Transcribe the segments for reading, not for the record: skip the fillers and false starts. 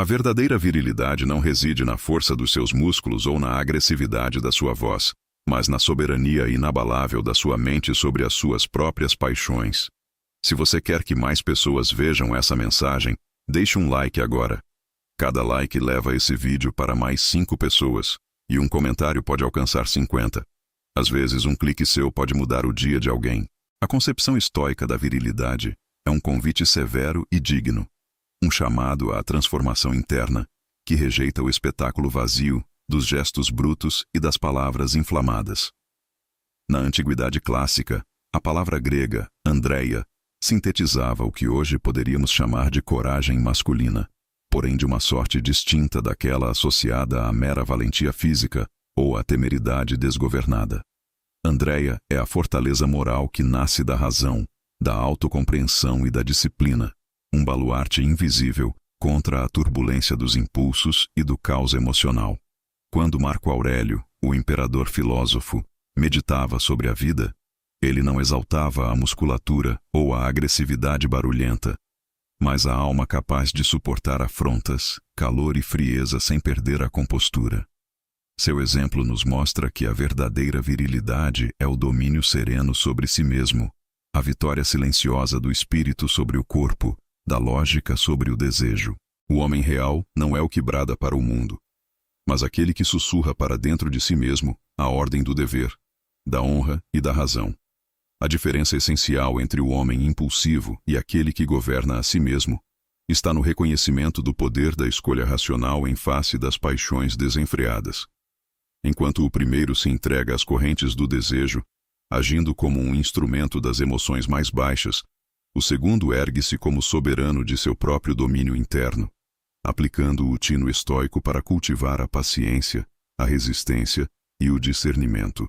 A verdadeira virilidade não reside na força dos seus músculos ou na agressividade da sua voz, mas na soberania inabalável da sua mente sobre as suas próprias paixões. Se você quer que mais pessoas vejam essa mensagem, deixe um like agora. Cada like leva esse vídeo para mais 5 pessoas, e um comentário pode alcançar 50. Às vezes, um clique seu pode mudar o dia de alguém. A concepção estoica da virilidade é um convite severo e digno, um chamado à transformação interna, que rejeita o espetáculo vazio dos gestos brutos e das palavras inflamadas. Na antiguidade clássica, a palavra grega, andreia, sintetizava o que hoje poderíamos chamar de coragem masculina, porém de uma sorte distinta daquela associada à mera valentia física ou à temeridade desgovernada. Andreia é a fortaleza moral que nasce da razão, da autocompreensão e da disciplina, um baluarte invisível contra a turbulência dos impulsos e do caos emocional. Quando Marco Aurélio, o imperador filósofo, meditava sobre a vida, ele não exaltava a musculatura ou a agressividade barulhenta, mas a alma capaz de suportar afrontas, calor e frieza sem perder a compostura. Seu exemplo nos mostra que a verdadeira virilidade é o domínio sereno sobre si mesmo, a vitória silenciosa do espírito sobre o corpo, da lógica sobre o desejo. O homem real não é o que brada para o mundo, mas aquele que sussurra para dentro de si mesmo a ordem do dever, da honra e da razão. A diferença essencial entre o homem impulsivo e aquele que governa a si mesmo está no reconhecimento do poder da escolha racional em face das paixões desenfreadas. Enquanto o primeiro se entrega às correntes do desejo, agindo como um instrumento das emoções mais baixas, o segundo ergue-se como soberano de seu próprio domínio interno, aplicando o tino estoico para cultivar a paciência, a resistência e o discernimento.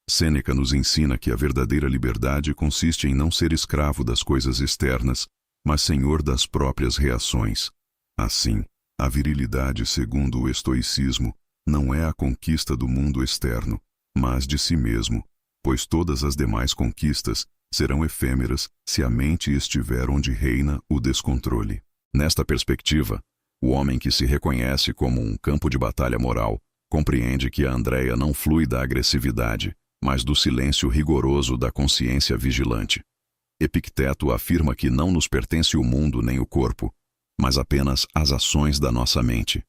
Sêneca nos ensina que a verdadeira liberdade consiste em não ser escravo das coisas externas, mas senhor das próprias reações. Assim, a virilidade, segundo o estoicismo, não é a conquista do mundo externo, mas de si mesmo, pois todas as demais conquistas serão efêmeras se a mente estiver onde reina o descontrole. Nesta perspectiva, o homem que se reconhece como um campo de batalha moral compreende que a andreia não flui da agressividade, mas do silêncio rigoroso da consciência vigilante. Epicteto afirma que não nos pertence o mundo nem o corpo, mas apenas as ações da nossa mente.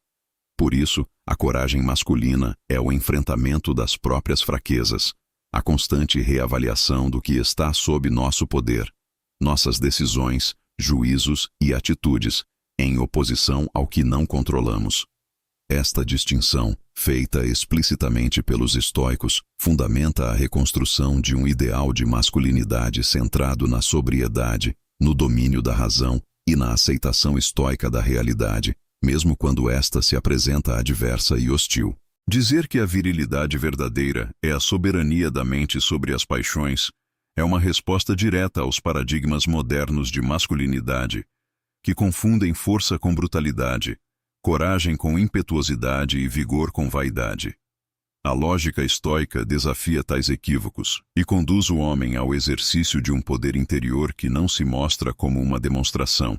Por isso, a coragem masculina é o enfrentamento das próprias fraquezas, a constante reavaliação do que está sob nosso poder, nossas decisões, juízos e atitudes, em oposição ao que não controlamos. Esta distinção, feita explicitamente pelos estoicos, fundamenta a reconstrução de um ideal de masculinidade centrado na sobriedade, no domínio da razão e na aceitação estoica da realidade, mesmo quando esta se apresenta adversa e hostil. Dizer que a virilidade verdadeira é a soberania da mente sobre as paixões é uma resposta direta aos paradigmas modernos de masculinidade, que confundem força com brutalidade, coragem com impetuosidade e vigor com vaidade. A lógica estoica desafia tais equívocos e conduz o homem ao exercício de um poder interior que não se mostra como uma demonstração,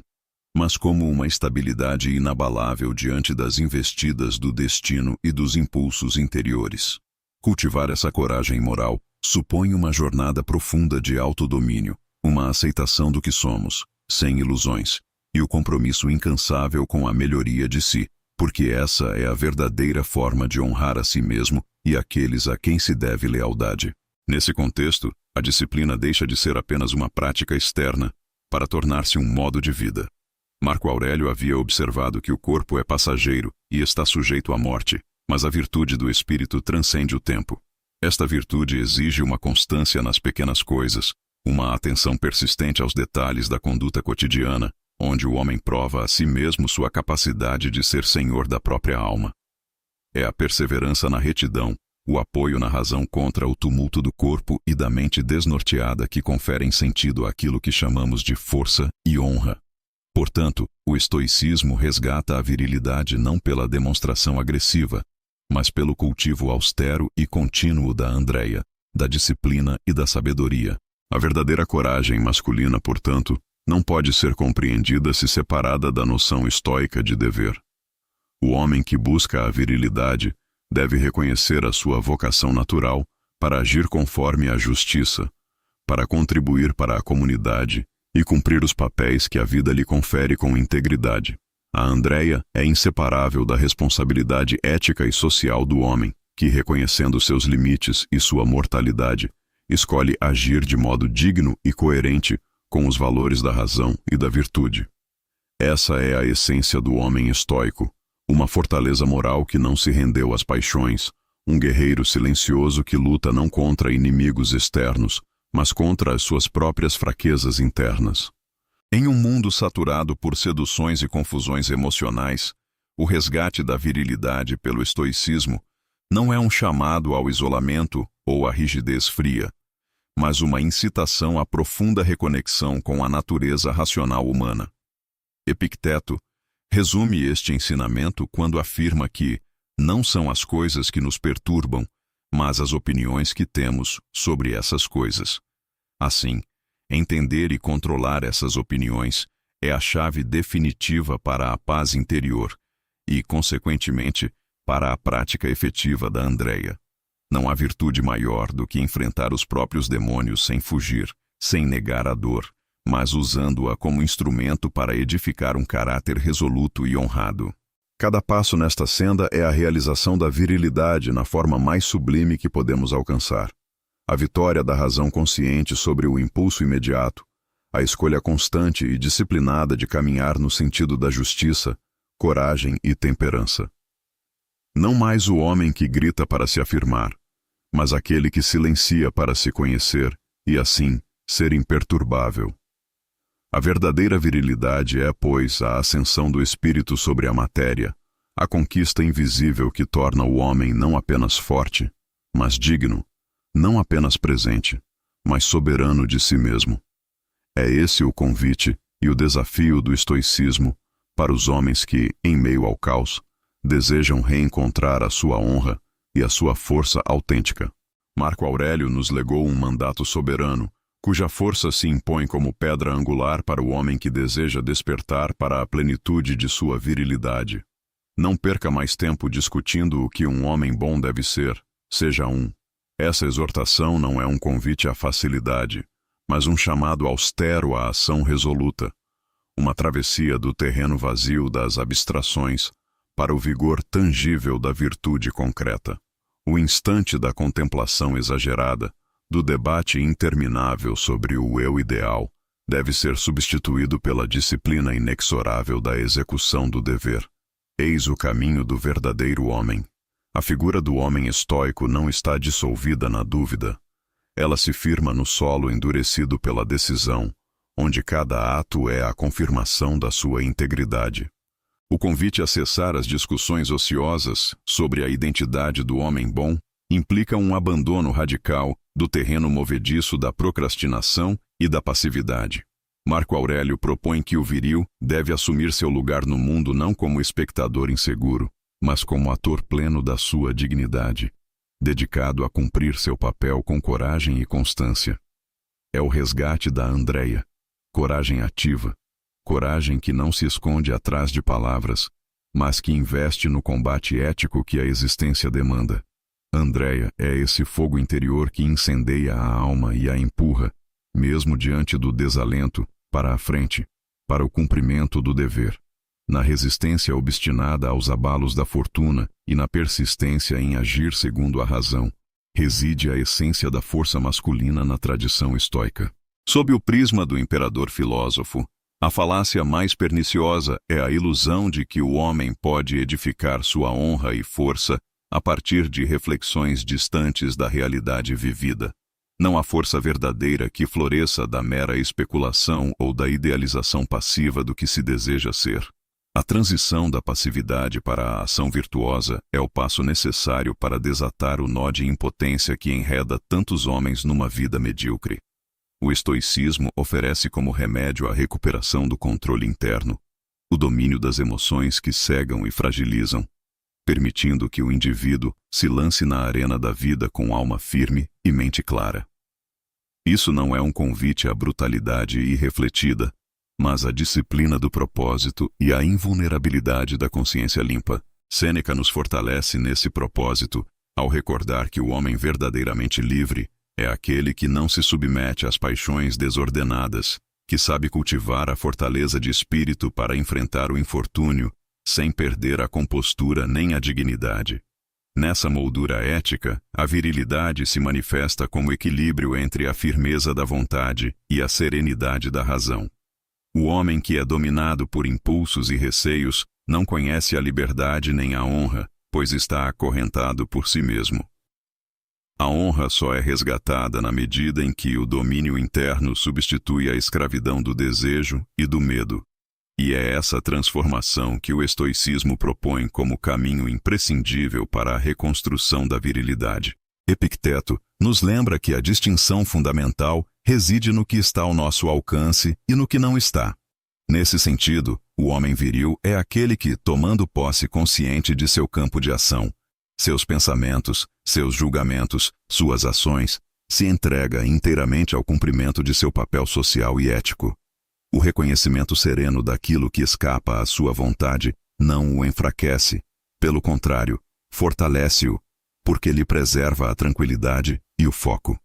mas como uma estabilidade inabalável diante das investidas do destino e dos impulsos interiores. Cultivar essa coragem moral supõe uma jornada profunda de autodomínio, uma aceitação do que somos, sem ilusões, e o compromisso incansável com a melhoria de si, porque essa é a verdadeira forma de honrar a si mesmo e aqueles a quem se deve lealdade. Nesse contexto, a disciplina deixa de ser apenas uma prática externa para tornar-se um modo de vida. Marco Aurélio havia observado que o corpo é passageiro e está sujeito à morte, mas a virtude do espírito transcende o tempo. Esta virtude exige uma constância nas pequenas coisas, uma atenção persistente aos detalhes da conduta cotidiana, onde o homem prova a si mesmo sua capacidade de ser senhor da própria alma. É a perseverança na retidão, o apoio na razão contra o tumulto do corpo e da mente desnorteada que conferem sentido àquilo que chamamos de força e honra. Portanto, o estoicismo resgata a virilidade não pela demonstração agressiva, mas pelo cultivo austero e contínuo da andreia, da disciplina e da sabedoria. A verdadeira coragem masculina, portanto, não pode ser compreendida se separada da noção estoica de dever. O homem que busca a virilidade deve reconhecer a sua vocação natural para agir conforme a justiça, para contribuir para a comunidade e cumprir os papéis que a vida lhe confere com integridade. A Andreia é inseparável da responsabilidade ética e social do homem, que, reconhecendo seus limites e sua mortalidade, escolhe agir de modo digno e coerente com os valores da razão e da virtude. Essa é a essência do homem estoico, uma fortaleza moral que não se rendeu às paixões, um guerreiro silencioso que luta não contra inimigos externos, mas contra as suas próprias fraquezas internas. Em um mundo saturado por seduções e confusões emocionais, o resgate da virilidade pelo estoicismo não é um chamado ao isolamento ou à rigidez fria, mas uma incitação à profunda reconexão com a natureza racional humana. Epicteto resume este ensinamento quando afirma que não são as coisas que nos perturbam, mas as opiniões que temos sobre essas coisas. Assim, entender e controlar essas opiniões é a chave definitiva para a paz interior e, consequentemente, para a prática efetiva da Andreia. Não há virtude maior do que enfrentar os próprios demônios sem fugir, sem negar a dor, mas usando-a como instrumento para edificar um caráter resoluto e honrado. Cada passo nesta senda é a realização da virilidade na forma mais sublime que podemos alcançar. A vitória da razão consciente sobre o impulso imediato, a escolha constante e disciplinada de caminhar no sentido da justiça, coragem e temperança. Não mais o homem que grita para se afirmar, mas aquele que silencia para se conhecer e, assim, ser imperturbável. A verdadeira virilidade é, pois, a ascensão do espírito sobre a matéria, a conquista invisível que torna o homem não apenas forte, mas digno, não apenas presente, mas soberano de si mesmo. É esse o convite e o desafio do estoicismo para os homens que, em meio ao caos, desejam reencontrar a sua honra e a sua força autêntica. Marco Aurélio nos legou um mandato soberano, cuja força se impõe como pedra angular para o homem que deseja despertar para a plenitude de sua virilidade. Não perca mais tempo discutindo o que um homem bom deve ser, seja um. Essa exortação não é um convite à facilidade, mas um chamado austero à ação resoluta, uma travessia do terreno vazio das abstrações para o vigor tangível da virtude concreta. O instante da contemplação exagerada, do debate interminável sobre o eu ideal, deve ser substituído pela disciplina inexorável da execução do dever. Eis o caminho do verdadeiro homem. A figura do homem estoico não está dissolvida na dúvida. Ela se firma no solo endurecido pela decisão, onde cada ato é a confirmação da sua integridade. O convite a cessar as discussões ociosas sobre a identidade do homem bom implica um abandono radical do terreno movediço da procrastinação e da passividade. Marco Aurélio propõe que o viril deve assumir seu lugar no mundo não como espectador inseguro, mas como ator pleno da sua dignidade, dedicado a cumprir seu papel com coragem e constância. É o resgate da Andreia, coragem ativa, coragem que não se esconde atrás de palavras, mas que investe no combate ético que a existência demanda. Andreia é esse fogo interior que incendeia a alma e a empurra, mesmo diante do desalento, para a frente, para o cumprimento do dever. Na resistência obstinada aos abalos da fortuna e na persistência em agir segundo a razão, reside a essência da força masculina na tradição estoica. Sob o prisma do imperador filósofo, a falácia mais perniciosa é a ilusão de que o homem pode edificar sua honra e força a partir de reflexões distantes da realidade vivida. Não há força verdadeira que floresça da mera especulação ou da idealização passiva do que se deseja ser. A transição da passividade para a ação virtuosa é o passo necessário para desatar o nó de impotência que enreda tantos homens numa vida medíocre. O estoicismo oferece como remédio a recuperação do controle interno, o domínio das emoções que cegam e fragilizam, permitindo que o indivíduo se lance na arena da vida com alma firme e mente clara. Isso não é um convite à brutalidade irrefletida, mas à disciplina do propósito e à invulnerabilidade da consciência limpa. Sêneca nos fortalece nesse propósito, ao recordar que o homem verdadeiramente livre é aquele que não se submete às paixões desordenadas, que sabe cultivar a fortaleza de espírito para enfrentar o infortúnio, sem perder a compostura nem a dignidade. Nessa moldura ética, a virilidade se manifesta como equilíbrio entre a firmeza da vontade e a serenidade da razão. O homem que é dominado por impulsos e receios não conhece a liberdade nem a honra, pois está acorrentado por si mesmo. A honra só é resgatada na medida em que o domínio interno substitui a escravidão do desejo e do medo. E é essa transformação que o estoicismo propõe como caminho imprescindível para a reconstrução da virilidade. Epicteto nos lembra que a distinção fundamental reside no que está ao nosso alcance e no que não está. Nesse sentido, o homem viril é aquele que, tomando posse consciente de seu campo de ação, seus pensamentos, seus julgamentos, suas ações, se entrega inteiramente ao cumprimento de seu papel social e ético. O reconhecimento sereno daquilo que escapa à sua vontade não o enfraquece, pelo contrário, fortalece-o, porque lhe preserva a tranquilidade e o foco.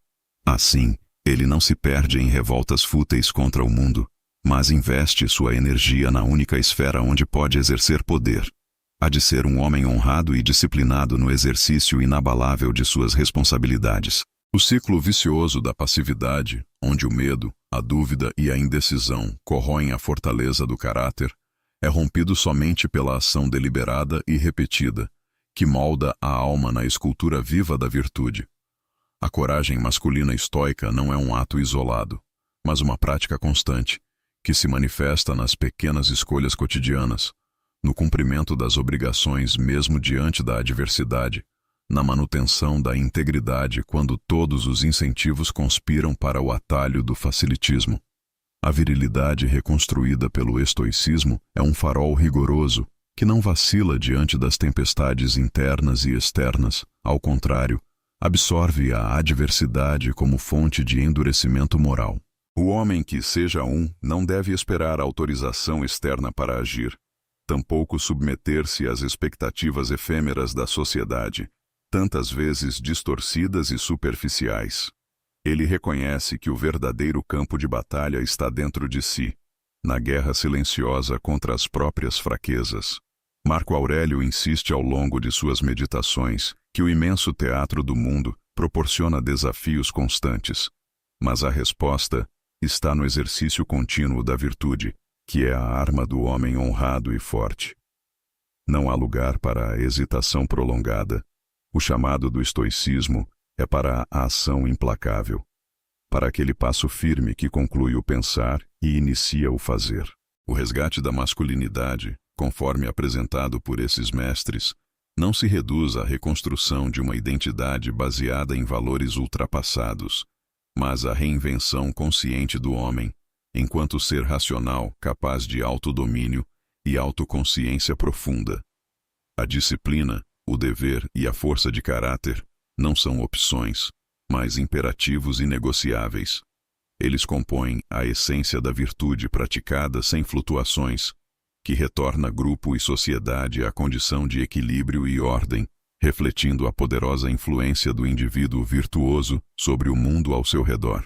Assim, ele não se perde em revoltas fúteis contra o mundo, mas investe sua energia na única esfera onde pode exercer poder. Há de ser um homem honrado e disciplinado no exercício inabalável de suas responsabilidades. O ciclo vicioso da passividade, onde o medo, a dúvida e a indecisão corroem a fortaleza do caráter, é rompido somente pela ação deliberada e repetida, que molda a alma na escultura viva da virtude. A coragem masculina estoica não é um ato isolado, mas uma prática constante, que se manifesta nas pequenas escolhas cotidianas, no cumprimento das obrigações mesmo diante da adversidade, na manutenção da integridade quando todos os incentivos conspiram para o atalho do facilitismo. A virilidade reconstruída pelo estoicismo é um farol rigoroso, que não vacila diante das tempestades internas e externas, ao contrário, absorve a adversidade como fonte de endurecimento moral. O homem que seja não deve esperar autorização externa para agir, tampouco submeter-se às expectativas efêmeras da sociedade, tantas vezes distorcidas e superficiais. Ele reconhece que o verdadeiro campo de batalha está dentro de si, na guerra silenciosa contra as próprias fraquezas. Marco Aurélio insiste ao longo de suas meditações que o imenso teatro do mundo proporciona desafios constantes, mas a resposta está no exercício contínuo da virtude, que é a arma do homem honrado e forte. Não há lugar para a hesitação prolongada. O chamado do estoicismo é para a ação implacável, para aquele passo firme que conclui o pensar e inicia o fazer. O resgate da masculinidade, conforme apresentado por esses mestres, não se reduz à reconstrução de uma identidade baseada em valores ultrapassados, mas à reinvenção consciente do homem, enquanto ser racional capaz de autodomínio e autoconsciência profunda. A disciplina, o dever e a força de caráter não são opções, mas imperativos inegociáveis. Eles compõem a essência da virtude praticada sem flutuações, que retorna grupo e sociedade à condição de equilíbrio e ordem, refletindo a poderosa influência do indivíduo virtuoso sobre o mundo ao seu redor.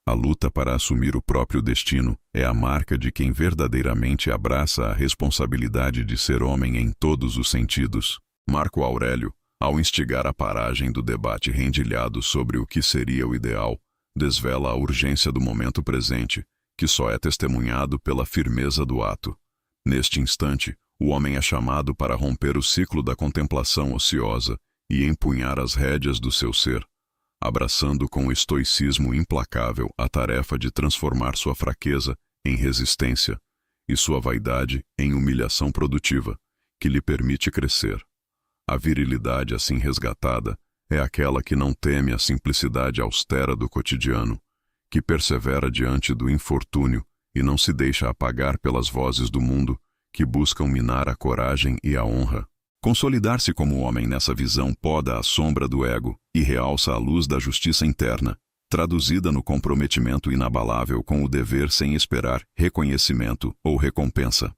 A luta para assumir o próprio destino é a marca de quem verdadeiramente abraça a responsabilidade de ser homem em todos os sentidos. Marco Aurélio, ao instigar a paragem do debate rendilhado sobre o que seria o ideal, desvela a urgência do momento presente, que só é testemunhado pela firmeza do ato. Neste instante, o homem é chamado para romper o ciclo da contemplação ociosa e empunhar as rédeas do seu ser, abraçando com estoicismo implacável a tarefa de transformar sua fraqueza em resistência e sua vaidade em humilhação produtiva, que lhe permite crescer. A virilidade assim resgatada é aquela que não teme a simplicidade austera do cotidiano, que persevera diante do infortúnio e não se deixa apagar pelas vozes do mundo que buscam minar a coragem e a honra. Consolidar-se como homem nessa visão poda a sombra do ego e realça a luz da justiça interna, traduzida no comprometimento inabalável com o dever sem esperar reconhecimento ou recompensa.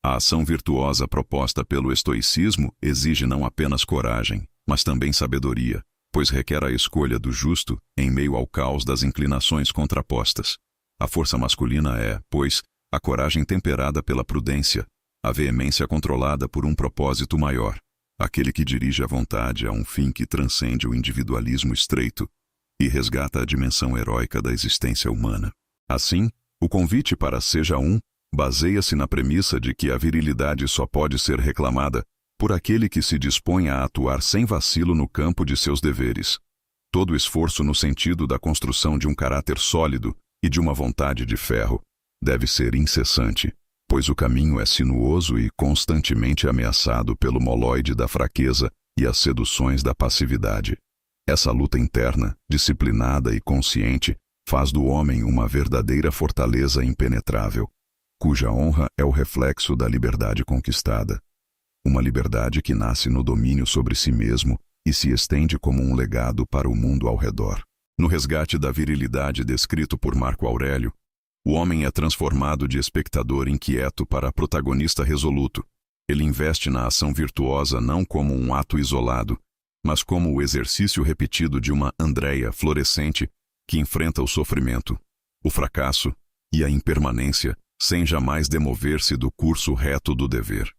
A ação virtuosa proposta pelo estoicismo exige não apenas coragem, mas também sabedoria, pois requer a escolha do justo em meio ao caos das inclinações contrapostas. A força masculina é, pois, a coragem temperada pela prudência, a veemência controlada por um propósito maior, aquele que dirige a vontade a um fim que transcende o individualismo estreito e resgata a dimensão heróica da existência humana. Assim, o convite para Seja Um baseia-se na premissa de que a virilidade só pode ser reclamada por aquele que se dispõe a atuar sem vacilo no campo de seus deveres. Todo esforço no sentido da construção de um caráter sólido e de uma vontade de ferro deve ser incessante, pois o caminho é sinuoso e constantemente ameaçado pelo moloide da fraqueza e as seduções da passividade. Essa luta interna, disciplinada e consciente, faz do homem uma verdadeira fortaleza impenetrável, cuja honra é o reflexo da liberdade conquistada. Uma liberdade que nasce no domínio sobre si mesmo e se estende como um legado para o mundo ao redor. No resgate da virilidade descrito por Marco Aurélio, o homem é transformado de espectador inquieto para protagonista resoluto. Ele investe na ação virtuosa não como um ato isolado, mas como o exercício repetido de uma Andréia florescente que enfrenta o sofrimento, o fracasso e a impermanência sem jamais demover-se do curso reto do dever.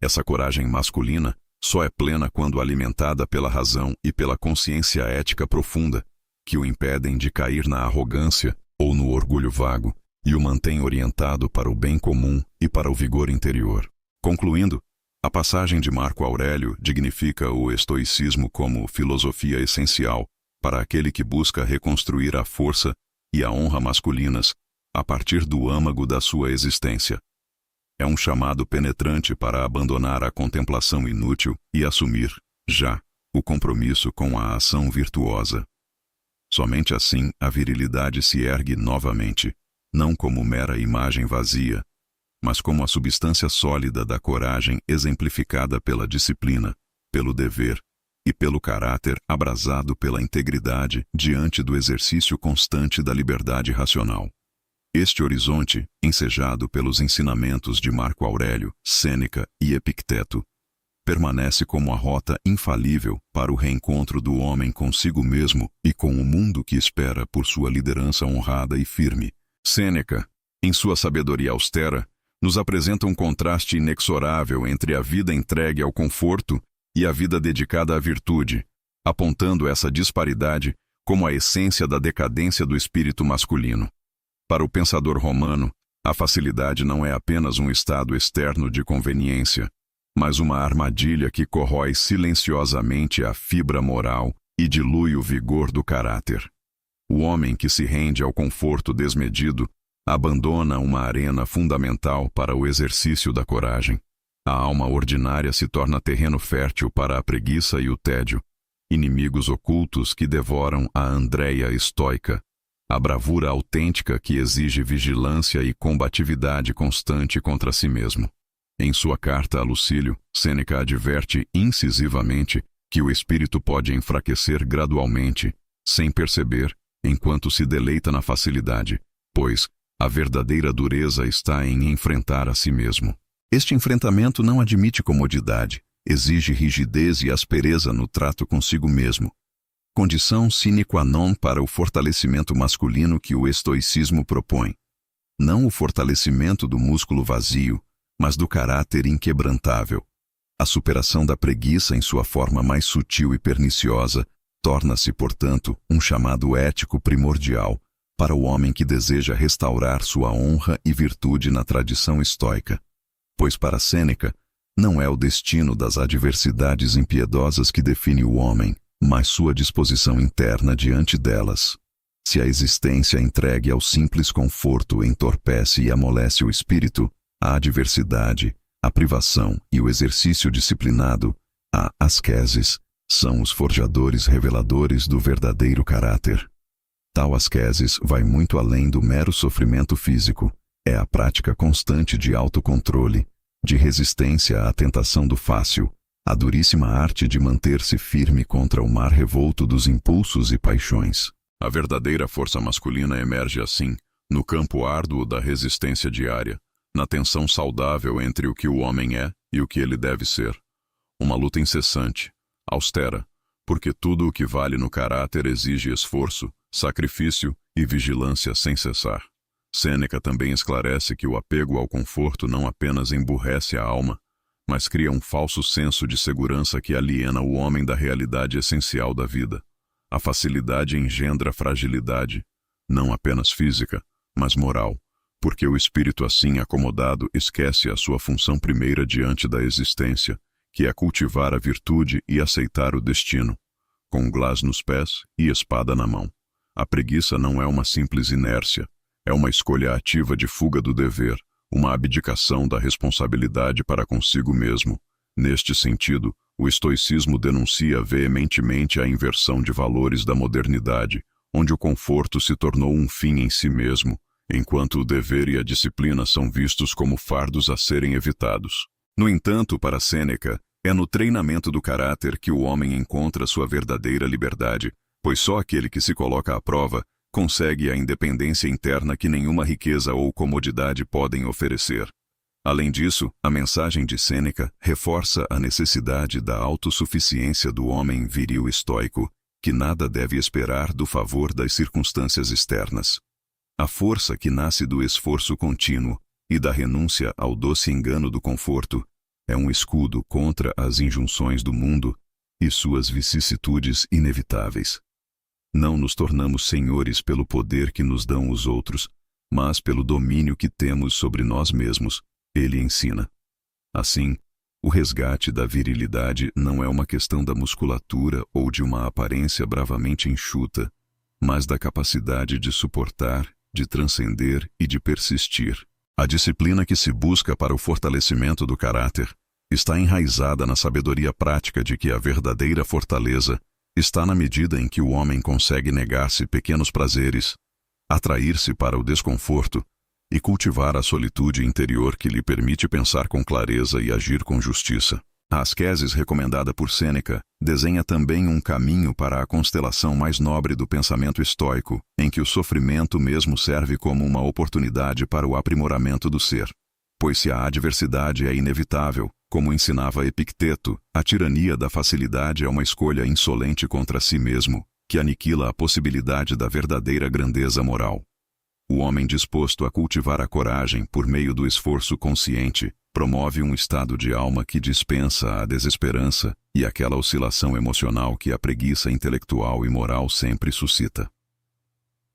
Essa coragem masculina só é plena quando alimentada pela razão e pela consciência ética profunda, que o impedem de cair na arrogância ou no orgulho vago, e o mantém orientado para o bem comum e para o vigor interior. Concluindo, a passagem de Marco Aurélio dignifica o estoicismo como filosofia essencial para aquele que busca reconstruir a força e a honra masculinas a partir do âmago da sua existência. É um chamado penetrante para abandonar a contemplação inútil e assumir, já, o compromisso com a ação virtuosa. Somente assim a virilidade se ergue novamente, não como mera imagem vazia, mas como a substância sólida da coragem exemplificada pela disciplina, pelo dever e pelo caráter abrasado pela integridade diante do exercício constante da liberdade racional. Este horizonte, ensejado pelos ensinamentos de Marco Aurélio, Sêneca e Epicteto, permanece como a rota infalível para o reencontro do homem consigo mesmo e com o mundo que espera por sua liderança honrada e firme. Sêneca, em sua sabedoria austera, nos apresenta um contraste inexorável entre a vida entregue ao conforto e a vida dedicada à virtude, apontando essa disparidade como a essência da decadência do espírito masculino. Para o pensador romano, a facilidade não é apenas um estado externo de conveniência, mas uma armadilha que corrói silenciosamente a fibra moral e dilui o vigor do caráter. O homem que se rende ao conforto desmedido abandona uma arena fundamental para o exercício da coragem. A alma ordinária se torna terreno fértil para a preguiça e o tédio, inimigos ocultos que devoram a Andréia estoica, a bravura autêntica que exige vigilância e combatividade constante contra si mesmo. Em sua carta a Lucílio, Sêneca adverte incisivamente que o espírito pode enfraquecer gradualmente, sem perceber, enquanto se deleita na facilidade, pois a verdadeira dureza está em enfrentar a si mesmo. Este enfrentamento não admite comodidade, exige rigidez e aspereza no trato consigo mesmo, condição sine qua non para o fortalecimento masculino que o estoicismo propõe. Não o fortalecimento do músculo vazio, mas do caráter inquebrantável. A superação da preguiça em sua forma mais sutil e perniciosa torna-se, portanto, um chamado ético primordial para o homem que deseja restaurar sua honra e virtude na tradição estoica. Pois para Sêneca, não é o destino das adversidades impiedosas que define o homem, mas sua disposição interna diante delas. Se a existência entregue ao simples conforto entorpece e amolece o espírito, a adversidade, a privação e o exercício disciplinado, a ascesis, são os forjadores reveladores do verdadeiro caráter. Tal ascesis vai muito além do mero sofrimento físico, é a prática constante de autocontrole, de resistência à tentação do fácil, a duríssima arte de manter-se firme contra o mar revolto dos impulsos e paixões. A verdadeira força masculina emerge assim, no campo árduo da resistência diária, na tensão saudável entre o que o homem é e o que ele deve ser. Uma luta incessante, austera, porque tudo o que vale no caráter exige esforço, sacrifício e vigilância sem cessar. Sêneca também esclarece que o apego ao conforto não apenas emburrece a alma, mas cria um falso senso de segurança que aliena o homem da realidade essencial da vida. A facilidade engendra fragilidade, não apenas física, mas moral, porque o espírito assim acomodado esquece a sua função primeira diante da existência, que é cultivar a virtude e aceitar o destino, com glás nos pés e espada na mão. A preguiça não é uma simples inércia, é uma escolha ativa de fuga do dever, uma abdicação da responsabilidade para consigo mesmo. Neste sentido, o estoicismo denuncia veementemente a inversão de valores da modernidade, onde o conforto se tornou um fim em si mesmo, enquanto o dever e a disciplina são vistos como fardos a serem evitados. No entanto, para Sêneca, é no treinamento do caráter que o homem encontra sua verdadeira liberdade, pois só aquele que se coloca à prova consegue a independência interna que nenhuma riqueza ou comodidade podem oferecer. Além disso, a mensagem de Sêneca reforça a necessidade da autossuficiência do homem viril estoico, que nada deve esperar do favor das circunstâncias externas. A força que nasce do esforço contínuo e da renúncia ao doce engano do conforto é um escudo contra as injunções do mundo e suas vicissitudes inevitáveis. Não nos tornamos senhores pelo poder que nos dão os outros, mas pelo domínio que temos sobre nós mesmos, ele ensina. Assim, o resgate da virilidade não é uma questão da musculatura ou de uma aparência bravamente enxuta, mas da capacidade de suportar, de transcender e de persistir. A disciplina que se busca para o fortalecimento do caráter está enraizada na sabedoria prática de que a verdadeira fortaleza está na medida em que o homem consegue negar-se pequenos prazeres, atrair-se para o desconforto e cultivar a solitude interior que lhe permite pensar com clareza e agir com justiça. A asqueses recomendada por Sêneca desenha também um caminho para a constelação mais nobre do pensamento estoico, em que o sofrimento mesmo serve como uma oportunidade para o aprimoramento do ser. Pois se a adversidade é inevitável, como ensinava Epicteto, a tirania da facilidade é uma escolha insolente contra si mesmo, que aniquila a possibilidade da verdadeira grandeza moral. O homem disposto a cultivar a coragem por meio do esforço consciente promove um estado de alma que dispensa a desesperança e aquela oscilação emocional que a preguiça intelectual e moral sempre suscita.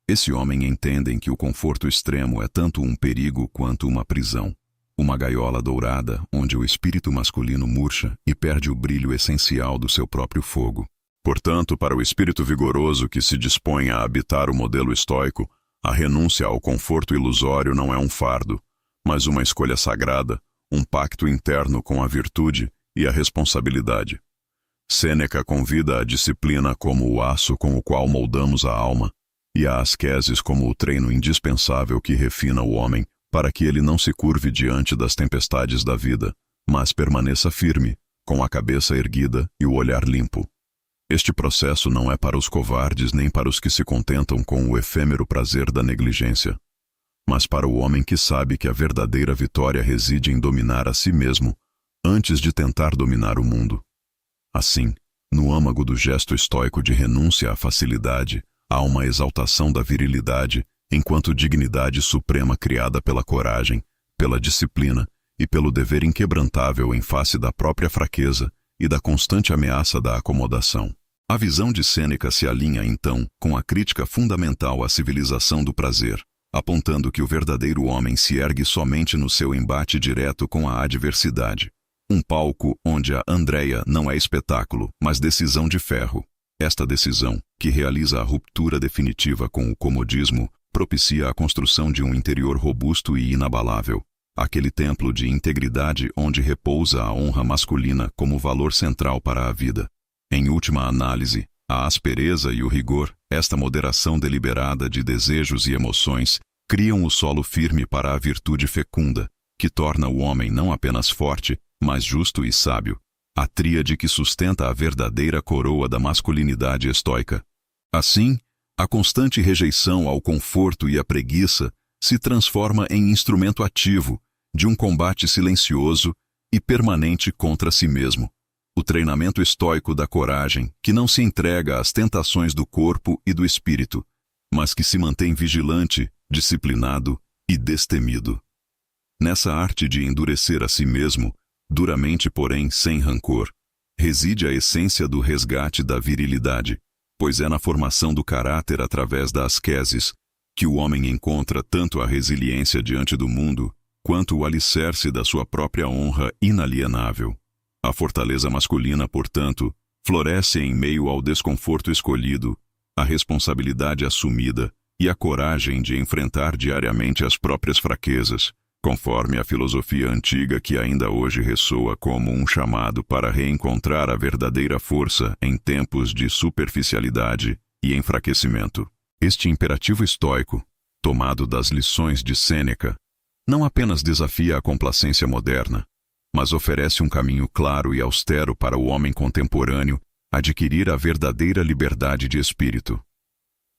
Esse homem entende que o conforto extremo é tanto um perigo quanto uma prisão, uma gaiola dourada onde o espírito masculino murcha e perde o brilho essencial do seu próprio fogo. Portanto, para o espírito vigoroso que se dispõe a habitar o modelo estoico, a renúncia ao conforto ilusório não é um fardo, mas uma escolha sagrada, um pacto interno com a virtude e a responsabilidade. Sêneca convida a disciplina como o aço com o qual moldamos a alma, e a asqueses como o treino indispensável que refina o homem para que ele não se curve diante das tempestades da vida, mas permaneça firme, com a cabeça erguida e o olhar limpo. Este processo não é para os covardes nem para os que se contentam com o efêmero prazer da negligência, mas para o homem que sabe que a verdadeira vitória reside em dominar a si mesmo, antes de tentar dominar o mundo. Assim, no âmago do gesto estoico de renúncia à facilidade, há uma exaltação da virilidade, enquanto dignidade suprema criada pela coragem, pela disciplina e pelo dever inquebrantável em face da própria fraqueza e da constante ameaça da acomodação. A visão de Sêneca se alinha, então, com a crítica fundamental à civilização do prazer, apontando que o verdadeiro homem se ergue somente no seu embate direto com a adversidade. Um palco onde a Andreia não é espetáculo, mas decisão de ferro. Esta decisão, que realiza a ruptura definitiva com o comodismo, propicia a construção de um interior robusto e inabalável, aquele templo de integridade onde repousa a honra masculina como valor central para a vida. Em última análise, a aspereza e o rigor, esta moderação deliberada de desejos e emoções, criam o solo firme para a virtude fecunda, que torna o homem não apenas forte, mas justo e sábio, a tríade que sustenta a verdadeira coroa da masculinidade estoica. Assim, a constante rejeição ao conforto e à preguiça se transforma em instrumento ativo, de um combate silencioso e permanente contra si mesmo. O treinamento estoico da coragem, que não se entrega às tentações do corpo e do espírito, mas que se mantém vigilante, disciplinado e destemido. Nessa arte de endurecer a si mesmo, duramente porém sem rancor, reside a essência do resgate da virilidade, pois é na formação do caráter através da asqueses que o homem encontra tanto a resiliência diante do mundo, quanto o alicerce da sua própria honra inalienável. A fortaleza masculina, portanto, floresce em meio ao desconforto escolhido, a responsabilidade assumida e a coragem de enfrentar diariamente as próprias fraquezas, conforme a filosofia antiga que ainda hoje ressoa como um chamado para reencontrar a verdadeira força em tempos de superficialidade e enfraquecimento. Este imperativo estoico, tomado das lições de Sêneca, não apenas desafia a complacência moderna, mas oferece um caminho claro e austero para o homem contemporâneo adquirir a verdadeira liberdade de espírito.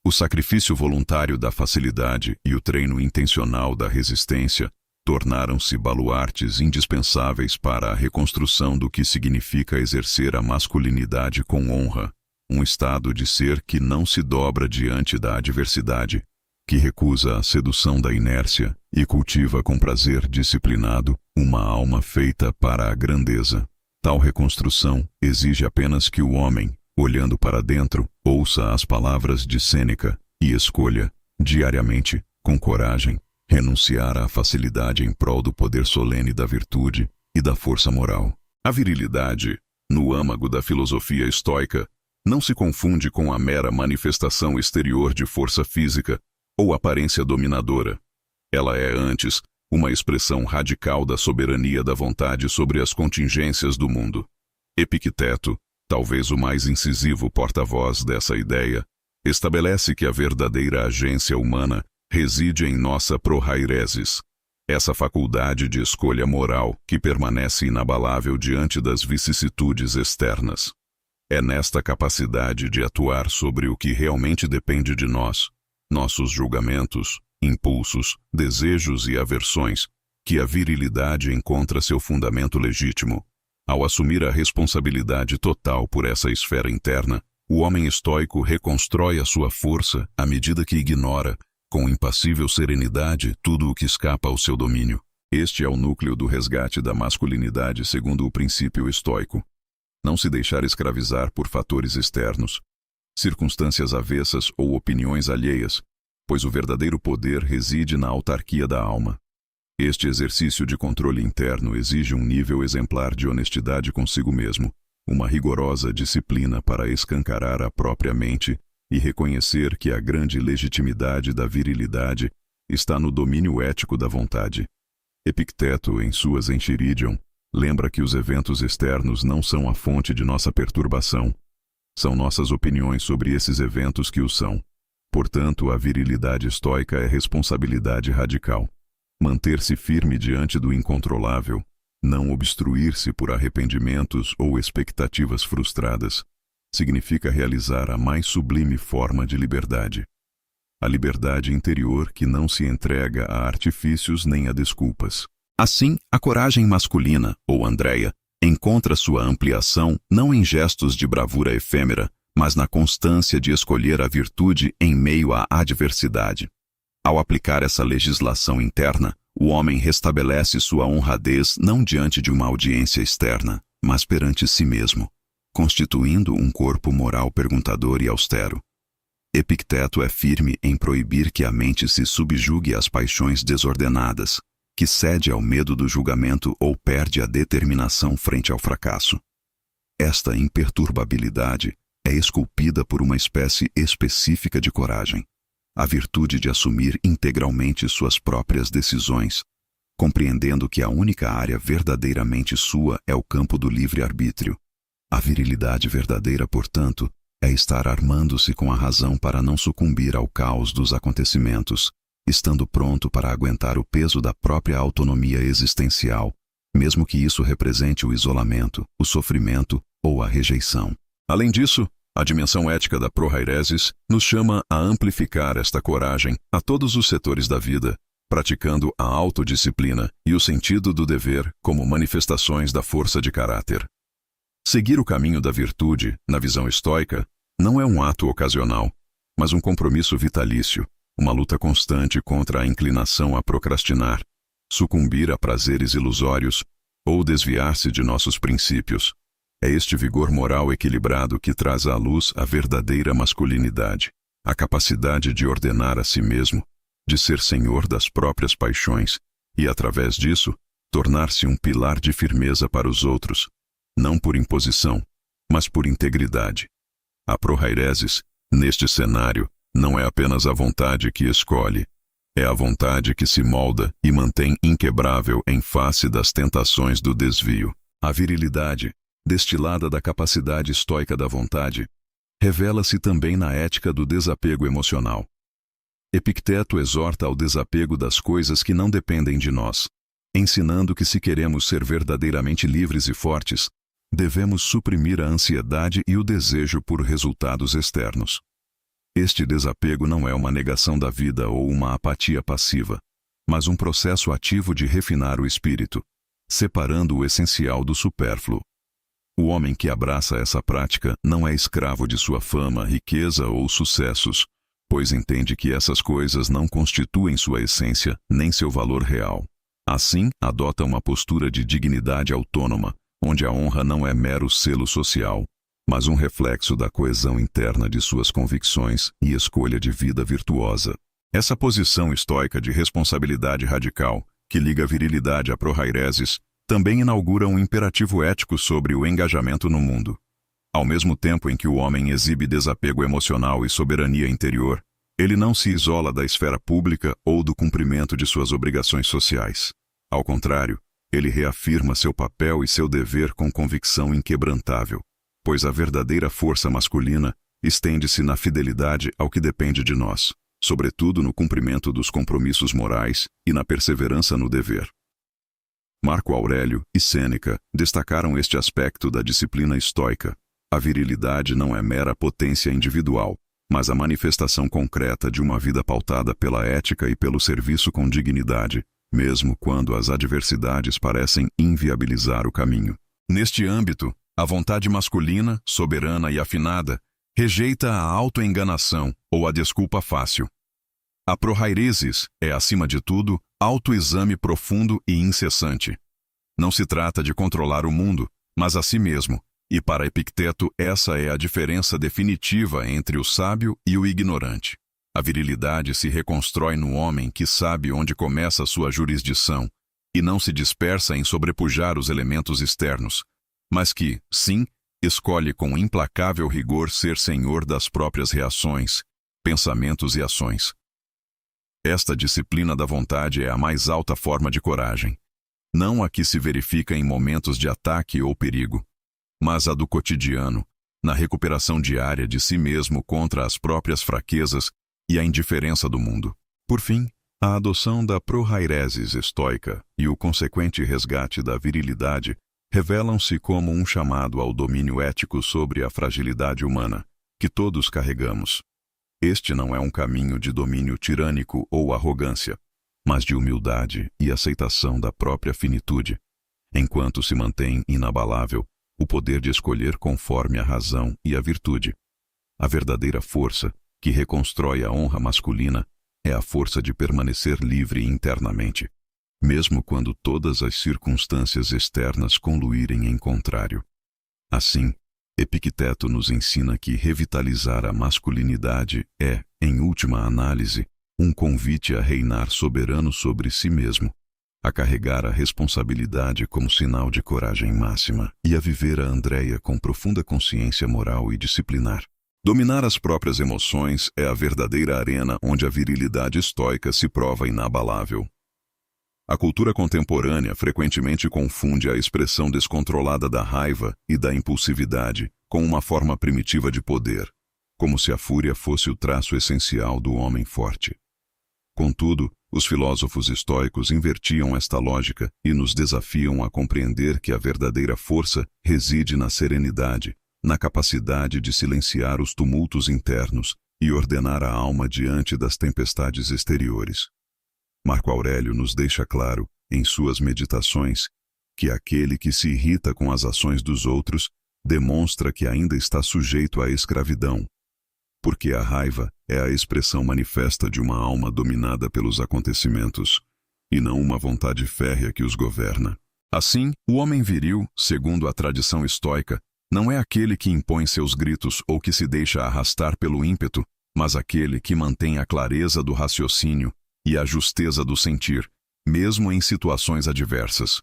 O sacrifício voluntário da facilidade e o treino intencional da resistência tornaram-se baluartes indispensáveis para a reconstrução do que significa exercer a masculinidade com honra, um estado de ser que não se dobra diante da adversidade, que recusa a sedução da inércia e cultiva com prazer disciplinado uma alma feita para a grandeza. Tal reconstrução exige apenas que o homem, olhando para dentro, ouça as palavras de Sêneca e escolha, diariamente, com coragem, renunciar à facilidade em prol do poder solene da virtude e da força moral. A virilidade, no âmago da filosofia estoica, não se confunde com a mera manifestação exterior de força física ou aparência dominadora. Ela é, antes, uma expressão radical da soberania da vontade sobre as contingências do mundo. Epicteto, talvez o mais incisivo porta-voz dessa ideia, estabelece que a verdadeira agência humana reside em nossa prohairesis, essa faculdade de escolha moral que permanece inabalável diante das vicissitudes externas. É nesta capacidade de atuar sobre o que realmente depende de nós, nossos julgamentos, impulsos, desejos e aversões, que a virilidade encontra seu fundamento legítimo. Ao assumir a responsabilidade total por essa esfera interna, o homem estoico reconstrói a sua força à medida que ignora, com impassível serenidade, tudo o que escapa ao seu domínio. Este é o núcleo do resgate da masculinidade segundo o princípio estoico. Não se deixar escravizar por fatores externos, circunstâncias avessas ou opiniões alheias, pois o verdadeiro poder reside na autarquia da alma. Este exercício de controle interno exige um nível exemplar de honestidade consigo mesmo, uma rigorosa disciplina para escancarar a própria mente e reconhecer que a grande legitimidade da virilidade está no domínio ético da vontade. Epicteto, em suas Enchiridion, lembra que os eventos externos não são a fonte de nossa perturbação. São nossas opiniões sobre esses eventos que o são. Portanto, a virilidade estoica é responsabilidade radical. Manter-se firme diante do incontrolável, não obstruir-se por arrependimentos ou expectativas frustradas, significa realizar a mais sublime forma de liberdade. A liberdade interior que não se entrega a artifícios nem a desculpas. Assim, a coragem masculina, ou Andreia, encontra sua ampliação não em gestos de bravura efêmera, mas na constância de escolher a virtude em meio à adversidade. Ao aplicar essa legislação interna, o homem restabelece sua honradez não diante de uma audiência externa, mas perante si mesmo, constituindo um corpo moral perguntador e austero. Epicteto é firme em proibir que a mente se subjugue às paixões desordenadas, que cede ao medo do julgamento ou perde a determinação frente ao fracasso. Esta imperturbabilidade é esculpida por uma espécie específica de coragem, a virtude de assumir integralmente suas próprias decisões, compreendendo que a única área verdadeiramente sua é o campo do livre-arbítrio. A virilidade verdadeira, portanto, é estar armando-se com a razão para não sucumbir ao caos dos acontecimentos, estando pronto para aguentar o peso da própria autonomia existencial, mesmo que isso represente o isolamento, o sofrimento ou a rejeição. Além disso, a dimensão ética da prohairesis nos chama a amplificar esta coragem a todos os setores da vida, praticando a autodisciplina e o sentido do dever como manifestações da força de caráter. Seguir o caminho da virtude, na visão estoica, não é um ato ocasional, mas um compromisso vitalício, uma luta constante contra a inclinação a procrastinar, sucumbir a prazeres ilusórios ou desviar-se de nossos princípios. É este vigor moral equilibrado que traz à luz a verdadeira masculinidade, a capacidade de ordenar a si mesmo, de ser senhor das próprias paixões e, através disso, tornar-se um pilar de firmeza para os outros, não por imposição, mas por integridade. A prohairesis, neste cenário, não é apenas a vontade que escolhe, é a vontade que se molda e mantém inquebrável em face das tentações do desvio. A virilidade, destilada da capacidade estoica da vontade, revela-se também na ética do desapego emocional. Epicteto exorta ao desapego das coisas que não dependem de nós, ensinando que se queremos ser verdadeiramente livres e fortes, devemos suprimir a ansiedade e o desejo por resultados externos. Este desapego não é uma negação da vida ou uma apatia passiva, mas um processo ativo de refinar o espírito, separando o essencial do supérfluo. O homem que abraça essa prática não é escravo de sua fama, riqueza ou sucessos, pois entende que essas coisas não constituem sua essência nem seu valor real. Assim, adota uma postura de dignidade autônoma, onde a honra não é mero selo social, mas um reflexo da coesão interna de suas convicções e escolha de vida virtuosa. Essa posição estoica de responsabilidade radical, que liga a virilidade à prohairesis, também inaugura um imperativo ético sobre o engajamento no mundo. Ao mesmo tempo em que o homem exibe desapego emocional e soberania interior, ele não se isola da esfera pública ou do cumprimento de suas obrigações sociais. Ao contrário, ele reafirma seu papel e seu dever com convicção inquebrantável, pois a verdadeira força masculina estende-se na fidelidade ao que depende de nós, sobretudo no cumprimento dos compromissos morais e na perseverança no dever. Marco Aurélio e Sêneca destacaram este aspecto da disciplina estoica. A virilidade não é mera potência individual, mas a manifestação concreta de uma vida pautada pela ética e pelo serviço com dignidade, mesmo quando as adversidades parecem inviabilizar o caminho. Neste âmbito, a vontade masculina, soberana e afinada, rejeita a autoenganação ou a desculpa fácil. A prohairesis é, acima de tudo, autoexame profundo e incessante. Não se trata de controlar o mundo, mas a si mesmo, e para Epicteto essa é a diferença definitiva entre o sábio e o ignorante. A virilidade se reconstrói no homem que sabe onde começa sua jurisdição e não se dispersa em sobrepujar os elementos externos, mas que, sim, escolhe com implacável rigor ser senhor das próprias reações, pensamentos e ações. Esta disciplina da vontade é a mais alta forma de coragem, não a que se verifica em momentos de ataque ou perigo, mas a do cotidiano, na recuperação diária de si mesmo contra as próprias fraquezas e a indiferença do mundo. Por fim, a adoção da prohairesis estoica e o consequente resgate da virilidade revelam-se como um chamado ao domínio ético sobre a fragilidade humana, que todos carregamos. Este não é um caminho de domínio tirânico ou arrogância, mas de humildade e aceitação da própria finitude, enquanto se mantém inabalável o poder de escolher conforme a razão e a virtude. A verdadeira força, que reconstrói a honra masculina, é a força de permanecer livre internamente, mesmo quando todas as circunstâncias externas conluírem em contrário. Assim, Epicteto nos ensina que revitalizar a masculinidade é, em última análise, um convite a reinar soberano sobre si mesmo, a carregar a responsabilidade como sinal de coragem máxima e a viver a Andreia com profunda consciência moral e disciplinar. Dominar as próprias emoções é a verdadeira arena onde a virilidade estoica se prova inabalável. A cultura contemporânea frequentemente confunde a expressão descontrolada da raiva e da impulsividade com uma forma primitiva de poder, como se a fúria fosse o traço essencial do homem forte. Contudo, os filósofos estoicos invertiam esta lógica e nos desafiam a compreender que a verdadeira força reside na serenidade, na capacidade de silenciar os tumultos internos e ordenar a alma diante das tempestades exteriores. Marco Aurélio nos deixa claro, em suas meditações, que aquele que se irrita com as ações dos outros demonstra que ainda está sujeito à escravidão, porque a raiva é a expressão manifesta de uma alma dominada pelos acontecimentos, e não uma vontade férrea que os governa. Assim, o homem viril, segundo a tradição estoica, não é aquele que impõe seus gritos ou que se deixa arrastar pelo ímpeto, mas aquele que mantém a clareza do raciocínio e a justeza do sentir, mesmo em situações adversas.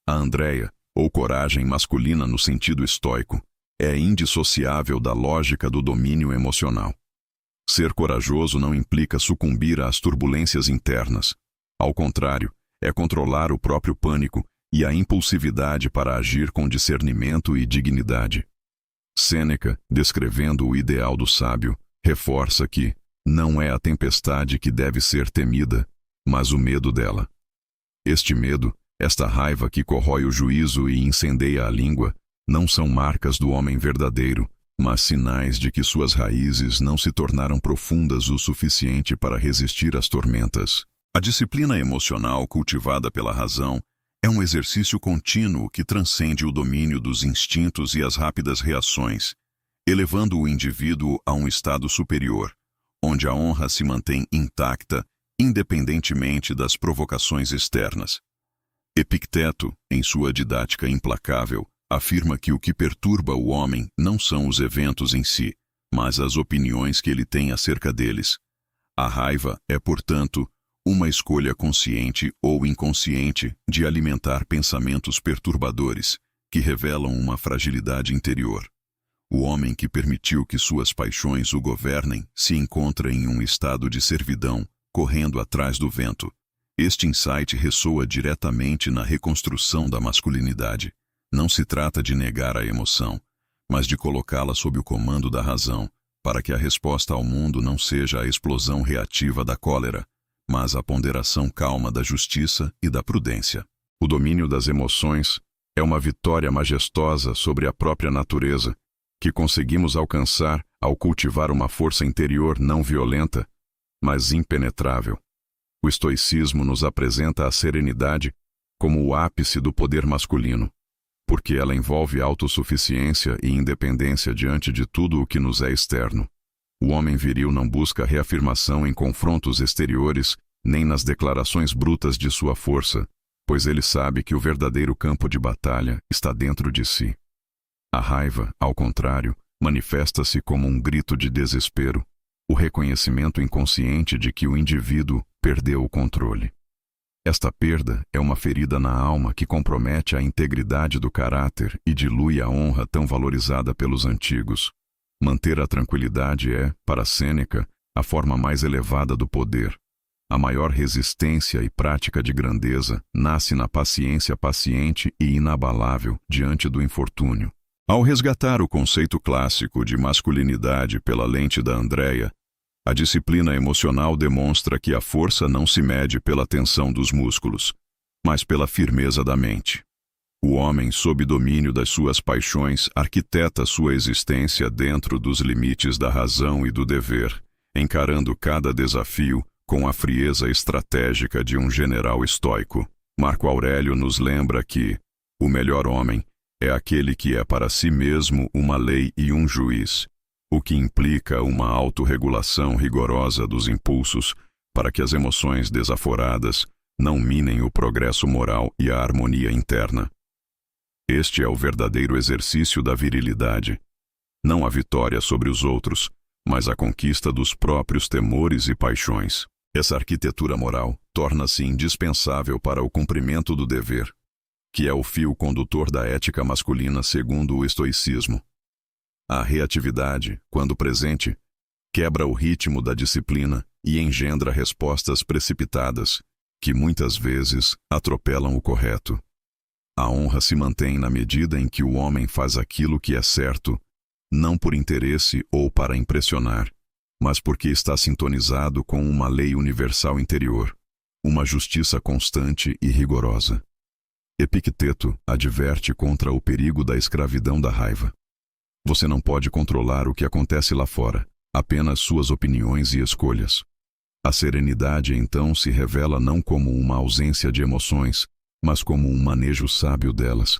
A Andreia, ou coragem masculina no sentido estoico, é indissociável da lógica do domínio emocional. Ser corajoso não implica sucumbir às turbulências internas. Ao contrário, é controlar o próprio pânico e a impulsividade para agir com discernimento e dignidade. Sêneca, descrevendo o ideal do sábio, reforça que não é a tempestade que deve ser temida, mas o medo dela. Este medo, esta raiva que corrói o juízo e incendeia a língua, não são marcas do homem verdadeiro, mas sinais de que suas raízes não se tornaram profundas o suficiente para resistir às tormentas. A disciplina emocional cultivada pela razão é um exercício contínuo que transcende o domínio dos instintos e as rápidas reações, elevando o indivíduo a um estado superior, onde a honra se mantém intacta, independentemente das provocações externas. Epicteto, em sua didática implacável, afirma que o que perturba o homem não são os eventos em si, mas as opiniões que ele tem acerca deles. A raiva é, portanto, uma escolha consciente ou inconsciente de alimentar pensamentos perturbadores, que revelam uma fragilidade interior. O homem que permitiu que suas paixões o governem se encontra em um estado de servidão, correndo atrás do vento. Este insight ressoa diretamente na reconstrução da masculinidade. Não se trata de negar a emoção, mas de colocá-la sob o comando da razão, para que a resposta ao mundo não seja a explosão reativa da cólera, mas a ponderação calma da justiça e da prudência. O domínio das emoções é uma vitória majestosa sobre a própria natureza, que conseguimos alcançar ao cultivar uma força interior não violenta, mas impenetrável. O estoicismo nos apresenta a serenidade como o ápice do poder masculino, porque ela envolve autossuficiência e independência diante de tudo o que nos é externo. O homem viril não busca reafirmação em confrontos exteriores, nem nas declarações brutas de sua força, pois ele sabe que o verdadeiro campo de batalha está dentro de si. A raiva, ao contrário, manifesta-se como um grito de desespero, o reconhecimento inconsciente de que o indivíduo perdeu o controle. Esta perda é uma ferida na alma que compromete a integridade do caráter e dilui a honra tão valorizada pelos antigos. Manter a tranquilidade é, para Sêneca, a forma mais elevada do poder. A maior resistência e prática de grandeza nasce na paciência paciente e inabalável diante do infortúnio. Ao resgatar o conceito clássico de masculinidade pela lente da Andreia, a disciplina emocional demonstra que a força não se mede pela tensão dos músculos, mas pela firmeza da mente. O homem, sob domínio das suas paixões, arquiteta sua existência dentro dos limites da razão e do dever, encarando cada desafio com a frieza estratégica de um general estoico. Marco Aurélio nos lembra que o melhor homem é aquele que é para si mesmo uma lei e um juiz, o que implica uma autorregulação rigorosa dos impulsos para que as emoções desaforadas não minem o progresso moral e a harmonia interna. Este é o verdadeiro exercício da virilidade, não a vitória sobre os outros, mas a conquista dos próprios temores e paixões. Essa arquitetura moral torna-se indispensável para o cumprimento do dever, que é o fio condutor da ética masculina segundo o estoicismo. A reatividade, quando presente, quebra o ritmo da disciplina e engendra respostas precipitadas, que muitas vezes atropelam o correto. A honra se mantém na medida em que o homem faz aquilo que é certo, não por interesse ou para impressionar, mas porque está sintonizado com uma lei universal interior, uma justiça constante e rigorosa. Epicteto adverte contra o perigo da escravidão da raiva. Você não pode controlar o que acontece lá fora, apenas suas opiniões e escolhas. A serenidade então se revela não como uma ausência de emoções, mas como um manejo sábio delas,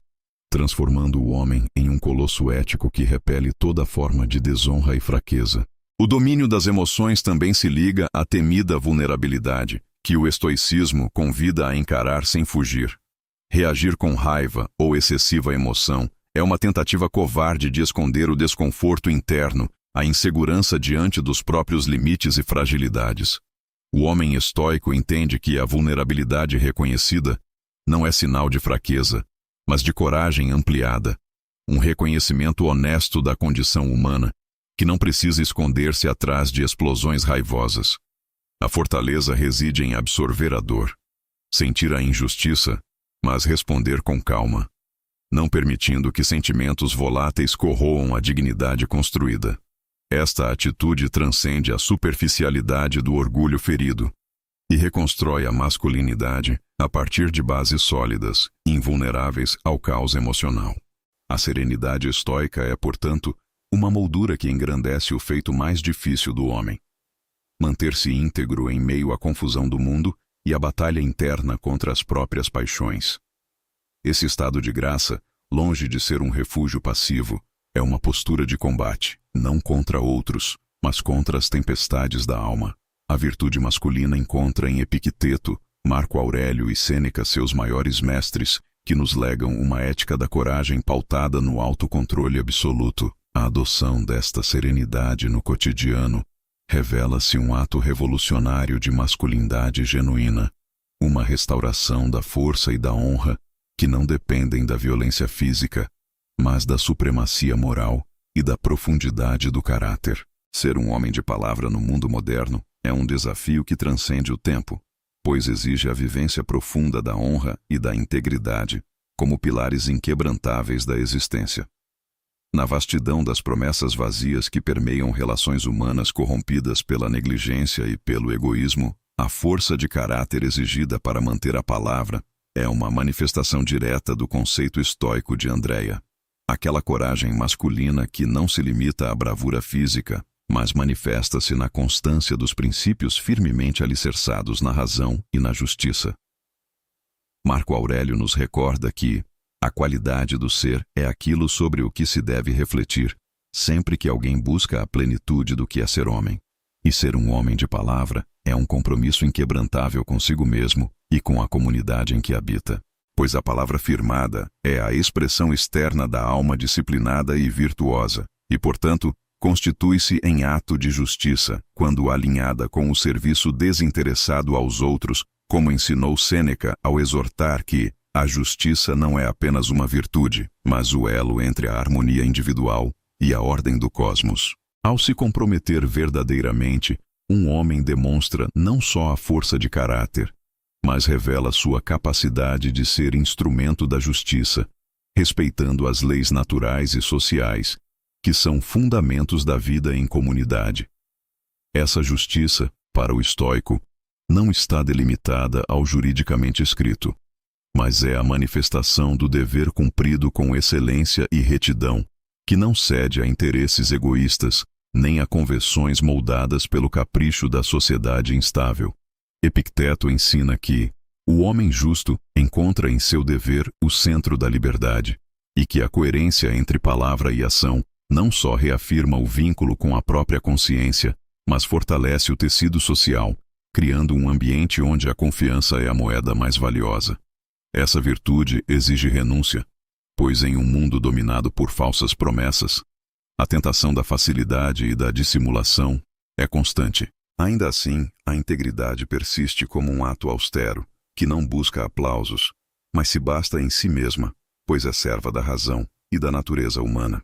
transformando o homem em um colosso ético que repele toda forma de desonra e fraqueza. O domínio das emoções também se liga à temida vulnerabilidade, que o estoicismo convida a encarar sem fugir. Reagir com raiva ou excessiva emoção é uma tentativa covarde de esconder o desconforto interno, a insegurança diante dos próprios limites e fragilidades. O homem estoico entende que a vulnerabilidade reconhecida não é sinal de fraqueza, mas de coragem ampliada, um reconhecimento honesto da condição humana, que não precisa esconder-se atrás de explosões raivosas. A fortaleza reside em absorver a dor, sentir a injustiça, mas responder com calma, não permitindo que sentimentos voláteis corroam a dignidade construída. Esta atitude transcende a superficialidade do orgulho ferido e reconstrói a masculinidade a partir de bases sólidas, invulneráveis ao caos emocional. A serenidade estoica é, portanto, uma moldura que engrandece o feito mais difícil do homem: manter-se íntegro em meio à confusão do mundo e à batalha interna contra as próprias paixões. Esse estado de graça, longe de ser um refúgio passivo, é uma postura de combate, não contra outros, mas contra as tempestades da alma. A virtude masculina encontra em Epicteto, Marco Aurélio e Sêneca seus maiores mestres, que nos legam uma ética da coragem pautada no autocontrole absoluto. A adoção desta serenidade no cotidiano revela-se um ato revolucionário de masculinidade genuína, uma restauração da força e da honra que não dependem da violência física, mas da supremacia moral e da profundidade do caráter. Ser um homem de palavra no mundo moderno é um desafio que transcende o tempo, pois exige a vivência profunda da honra e da integridade como pilares inquebrantáveis da existência. Na vastidão das promessas vazias que permeiam relações humanas corrompidas pela negligência e pelo egoísmo, a força de caráter exigida para manter a palavra é uma manifestação direta do conceito estoico de Andreia. Aquela coragem masculina que não se limita à bravura física, mas manifesta-se na constância dos princípios firmemente alicerçados na razão e na justiça. Marco Aurélio nos recorda que a qualidade do ser é aquilo sobre o que se deve refletir, sempre que alguém busca a plenitude do que é ser homem. E ser um homem de palavra é um compromisso inquebrantável consigo mesmo e com a comunidade em que habita, pois a palavra firmada é a expressão externa da alma disciplinada e virtuosa, e, portanto, constitui-se em ato de justiça, quando alinhada com o serviço desinteressado aos outros, como ensinou Sêneca ao exortar que a justiça não é apenas uma virtude, mas o elo entre a harmonia individual e a ordem do cosmos. Ao se comprometer verdadeiramente, um homem demonstra não só a força de caráter, mas revela sua capacidade de ser instrumento da justiça, respeitando as leis naturais e sociais, que são fundamentos da vida em comunidade. Essa justiça, para o estoico, não está delimitada ao juridicamente escrito, mas é a manifestação do dever cumprido com excelência e retidão, que não cede a interesses egoístas, nem a convenções moldadas pelo capricho da sociedade instável. Epicteto ensina que o homem justo encontra em seu dever o centro da liberdade, e que a coerência entre palavra e ação não só reafirma o vínculo com a própria consciência, mas fortalece o tecido social, criando um ambiente onde a confiança é a moeda mais valiosa. Essa virtude exige renúncia, pois em um mundo dominado por falsas promessas, a tentação da facilidade e da dissimulação é constante. Ainda assim, a integridade persiste como um ato austero, que não busca aplausos, mas se basta em si mesma, pois é serva da razão e da natureza humana.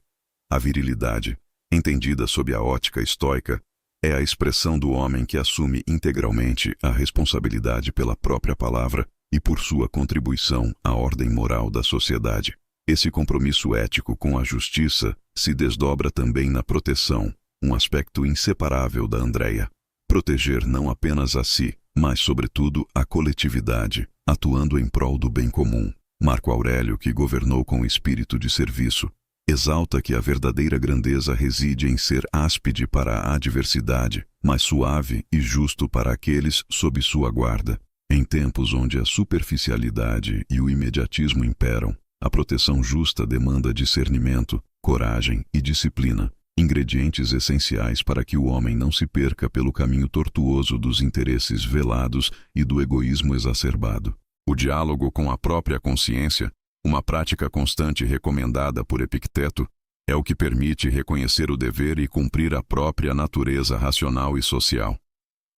A virilidade, entendida sob a ótica estoica, é a expressão do homem que assume integralmente a responsabilidade pela própria palavra e por sua contribuição à ordem moral da sociedade. Esse compromisso ético com a justiça se desdobra também na proteção, um aspecto inseparável da Andreia. Proteger não apenas a si, mas sobretudo a coletividade, atuando em prol do bem comum. Marco Aurélio, que governou com espírito de serviço, Exalta que a verdadeira grandeza reside em ser áspide para a adversidade, mas suave e justo para aqueles sob sua guarda. Em tempos onde a superficialidade e o imediatismo imperam, a proteção justa demanda discernimento, coragem e disciplina, ingredientes essenciais para que o homem não se perca pelo caminho tortuoso dos interesses velados e do egoísmo exacerbado. O diálogo com a própria consciência, uma prática constante recomendada por Epicteto, é o que permite reconhecer o dever e cumprir a própria natureza racional e social.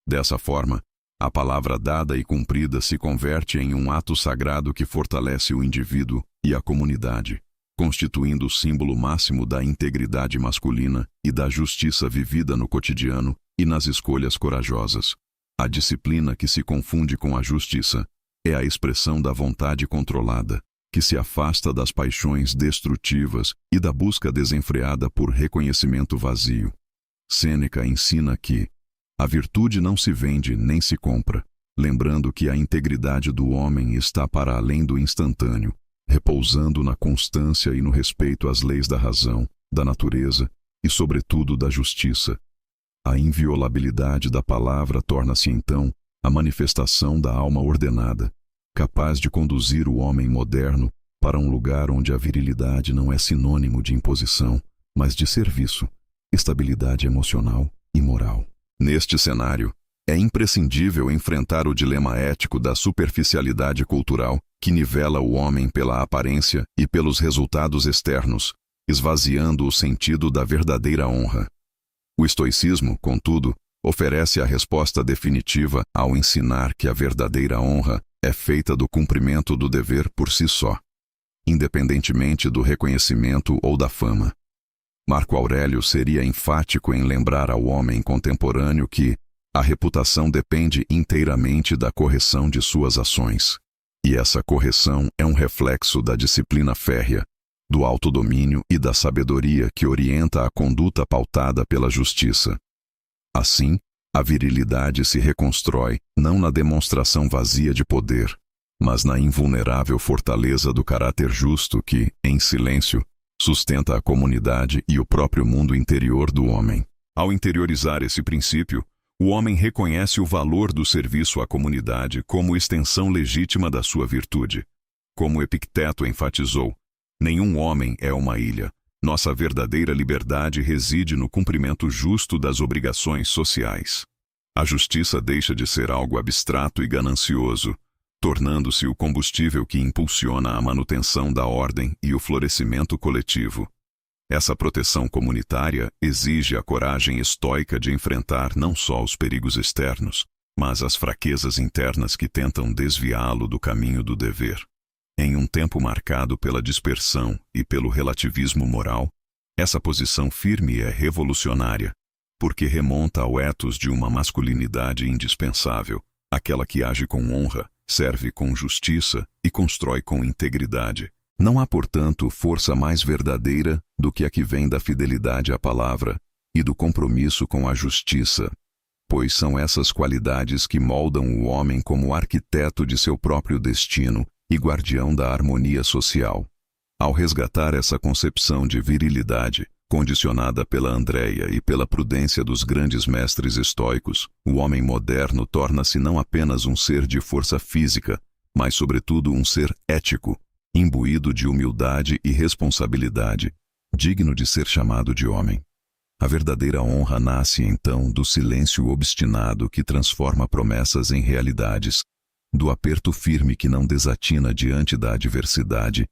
Dessa forma, a palavra dada e cumprida se converte em um ato sagrado que fortalece o indivíduo e a comunidade, constituindo o símbolo máximo da integridade masculina e da justiça vivida no cotidiano e nas escolhas corajosas. A disciplina que se confunde com a justiça é a expressão da vontade controlada, que se afasta das paixões destrutivas e da busca desenfreada por reconhecimento vazio. Sêneca ensina que a virtude não se vende nem se compra, lembrando que a integridade do homem está para além do instantâneo, repousando na constância e no respeito às leis da razão, da natureza e, sobretudo, da justiça. A inviolabilidade da palavra torna-se, então, a manifestação da alma ordenada, capaz de conduzir o homem moderno para um lugar onde a virilidade não é sinônimo de imposição, mas de serviço, estabilidade emocional e moral. Neste cenário, é imprescindível enfrentar o dilema ético da superficialidade cultural que nivela o homem pela aparência e pelos resultados externos, esvaziando o sentido da verdadeira honra. O estoicismo, contudo, oferece a resposta definitiva ao ensinar que a verdadeira honra é feita do cumprimento do dever por si só, independentemente do reconhecimento ou da fama. Marco Aurélio seria enfático em lembrar ao homem contemporâneo que a reputação depende inteiramente da correção de suas ações, e essa correção é um reflexo da disciplina férrea, do autodomínio e da sabedoria que orienta a conduta pautada pela justiça. Assim, a virilidade se reconstrói não na demonstração vazia de poder, mas na invulnerável fortaleza do caráter justo que, em silêncio, sustenta a comunidade e o próprio mundo interior do homem. Ao interiorizar esse princípio, o homem reconhece o valor do serviço à comunidade como extensão legítima da sua virtude. Como Epicteto enfatizou, nenhum homem é uma ilha. Nossa verdadeira liberdade reside no cumprimento justo das obrigações sociais. A justiça deixa de ser algo abstrato e ganancioso, tornando-se o combustível que impulsiona a manutenção da ordem e o florescimento coletivo. Essa proteção comunitária exige a coragem estoica de enfrentar não só os perigos externos, mas as fraquezas internas que tentam desviá-lo do caminho do dever. Em um tempo marcado pela dispersão e pelo relativismo moral, essa posição firme é revolucionária, porque remonta ao ethos de uma masculinidade indispensável, aquela que age com honra, serve com justiça e constrói com integridade. Não há, portanto, força mais verdadeira do que a que vem da fidelidade à palavra e do compromisso com a justiça, pois são essas qualidades que moldam o homem como arquiteto de seu próprio destino e guardião da harmonia social. Ao resgatar essa concepção de virilidade, condicionada pela Andréia e pela prudência dos grandes mestres estoicos, o homem moderno torna-se não apenas um ser de força física, mas sobretudo um ser ético, imbuído de humildade e responsabilidade, digno de ser chamado de homem. A verdadeira honra nasce, então, do silêncio obstinado que transforma promessas em realidades, do aperto firme que não desatina diante da adversidade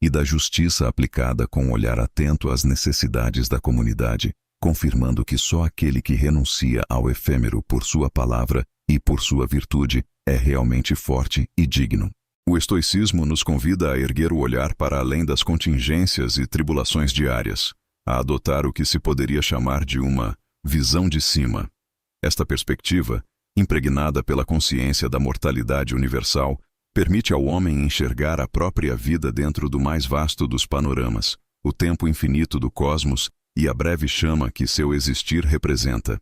e da justiça aplicada com um olhar atento às necessidades da comunidade, confirmando que só aquele que renuncia ao efêmero por sua palavra e por sua virtude é realmente forte e digno. O estoicismo nos convida a erguer o olhar para além das contingências e tribulações diárias, a adotar o que se poderia chamar de uma visão de cima. Esta perspectiva, impregnada pela consciência da mortalidade universal, permite ao homem enxergar a própria vida dentro do mais vasto dos panoramas, o tempo infinito do cosmos e a breve chama que seu existir representa.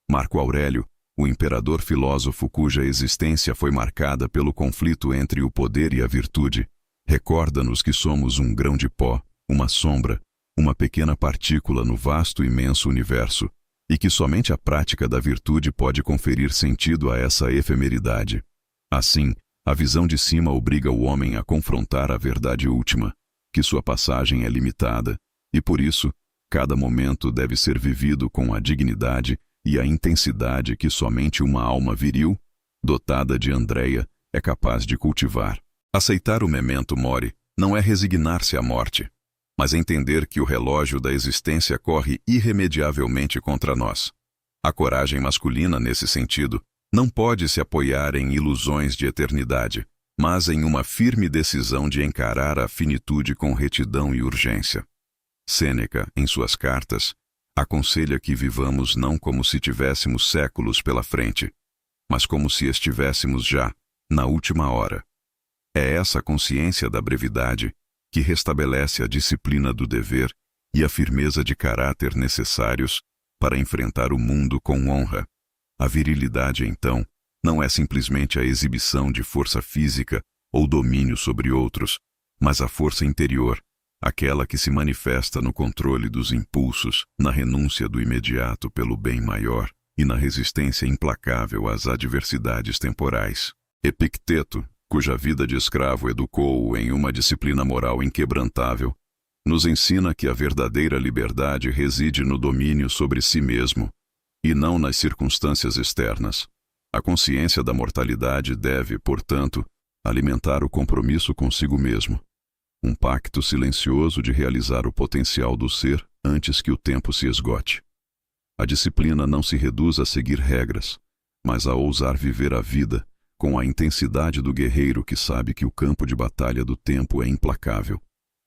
Marco Aurélio, o imperador filósofo cuja existência foi marcada pelo conflito entre o poder e a virtude, recorda-nos que somos um grão de pó, uma sombra, uma pequena partícula no vasto e imenso universo, e que somente a prática da virtude pode conferir sentido a essa efemeridade. Assim, a visão de cima obriga o homem a confrontar a verdade última, que sua passagem é limitada, e por isso, cada momento deve ser vivido com a dignidade e a intensidade que somente uma alma viril, dotada de Andreia, é capaz de cultivar. Aceitar o memento mori não é resignar-se à morte, mas entender que o relógio da existência corre irremediavelmente contra nós. A coragem masculina, nesse sentido, não pode se apoiar em ilusões de eternidade, mas em uma firme decisão de encarar a finitude com retidão e urgência. Sêneca, em suas cartas, aconselha que vivamos não como se tivéssemos séculos pela frente, mas como se estivéssemos já na última hora. É essa consciência da brevidade que restabelece a disciplina do dever e a firmeza de caráter necessários para enfrentar o mundo com honra. A virilidade, então, não é simplesmente a exibição de força física ou domínio sobre outros, mas a força interior, aquela que se manifesta no controle dos impulsos, na renúncia do imediato pelo bem maior e na resistência implacável às adversidades temporais. Epicteto, cuja vida de escravo educou-o em uma disciplina moral inquebrantável, nos ensina que a verdadeira liberdade reside no domínio sobre si mesmo, e não nas circunstâncias externas. A consciência da mortalidade deve, portanto, alimentar o compromisso consigo mesmo, um pacto silencioso de realizar o potencial do ser antes que o tempo se esgote. A disciplina não se reduz a seguir regras, mas a ousar viver a vida com a intensidade do guerreiro que sabe que o campo de batalha do tempo é implacável.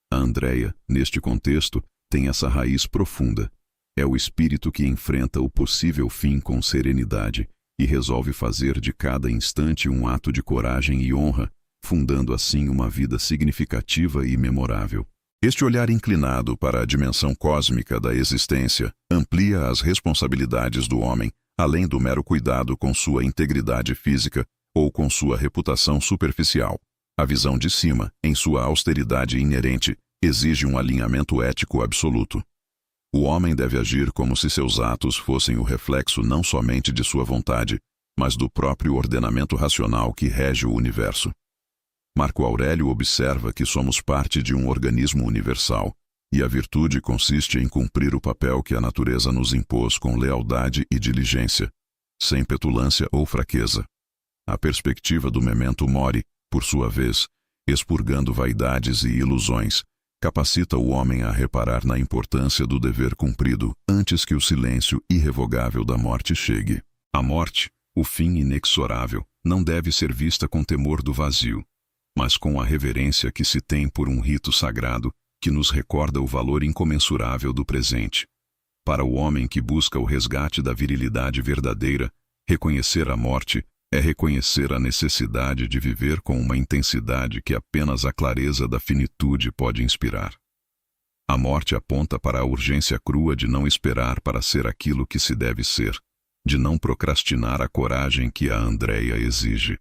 A Andreia, neste contexto, tem essa raiz profunda. É o espírito que enfrenta o possível fim com serenidade e resolve fazer de cada instante um ato de coragem e honra, fundando assim uma vida significativa e memorável. Este olhar inclinado para a dimensão cósmica da existência amplia as responsabilidades do homem, além do mero cuidado com sua integridade física ou com sua reputação superficial. A visão de cima, em sua austeridade inerente, exige um alinhamento ético absoluto. O homem deve agir como se seus atos fossem o reflexo não somente de sua vontade, mas do próprio ordenamento racional que rege o universo. Marco Aurélio observa que somos parte de um organismo universal, e a virtude consiste em cumprir o papel que a natureza nos impôs com lealdade e diligência, sem petulância ou fraqueza. A perspectiva do memento mori, por sua vez, expurgando vaidades e ilusões, capacita o homem a reparar na importância do dever cumprido antes que o silêncio irrevogável da morte chegue. A morte, o fim inexorável, não deve ser vista com temor do vazio, mas com a reverência que se tem por um rito sagrado que nos recorda o valor incomensurável do presente. Para o homem que busca o resgate da virilidade verdadeira, reconhecer a morte é reconhecer a necessidade de viver com uma intensidade que apenas a clareza da finitude pode inspirar. A morte aponta para a urgência crua de não esperar para ser aquilo que se deve ser, de não procrastinar a coragem que a Andreia exige.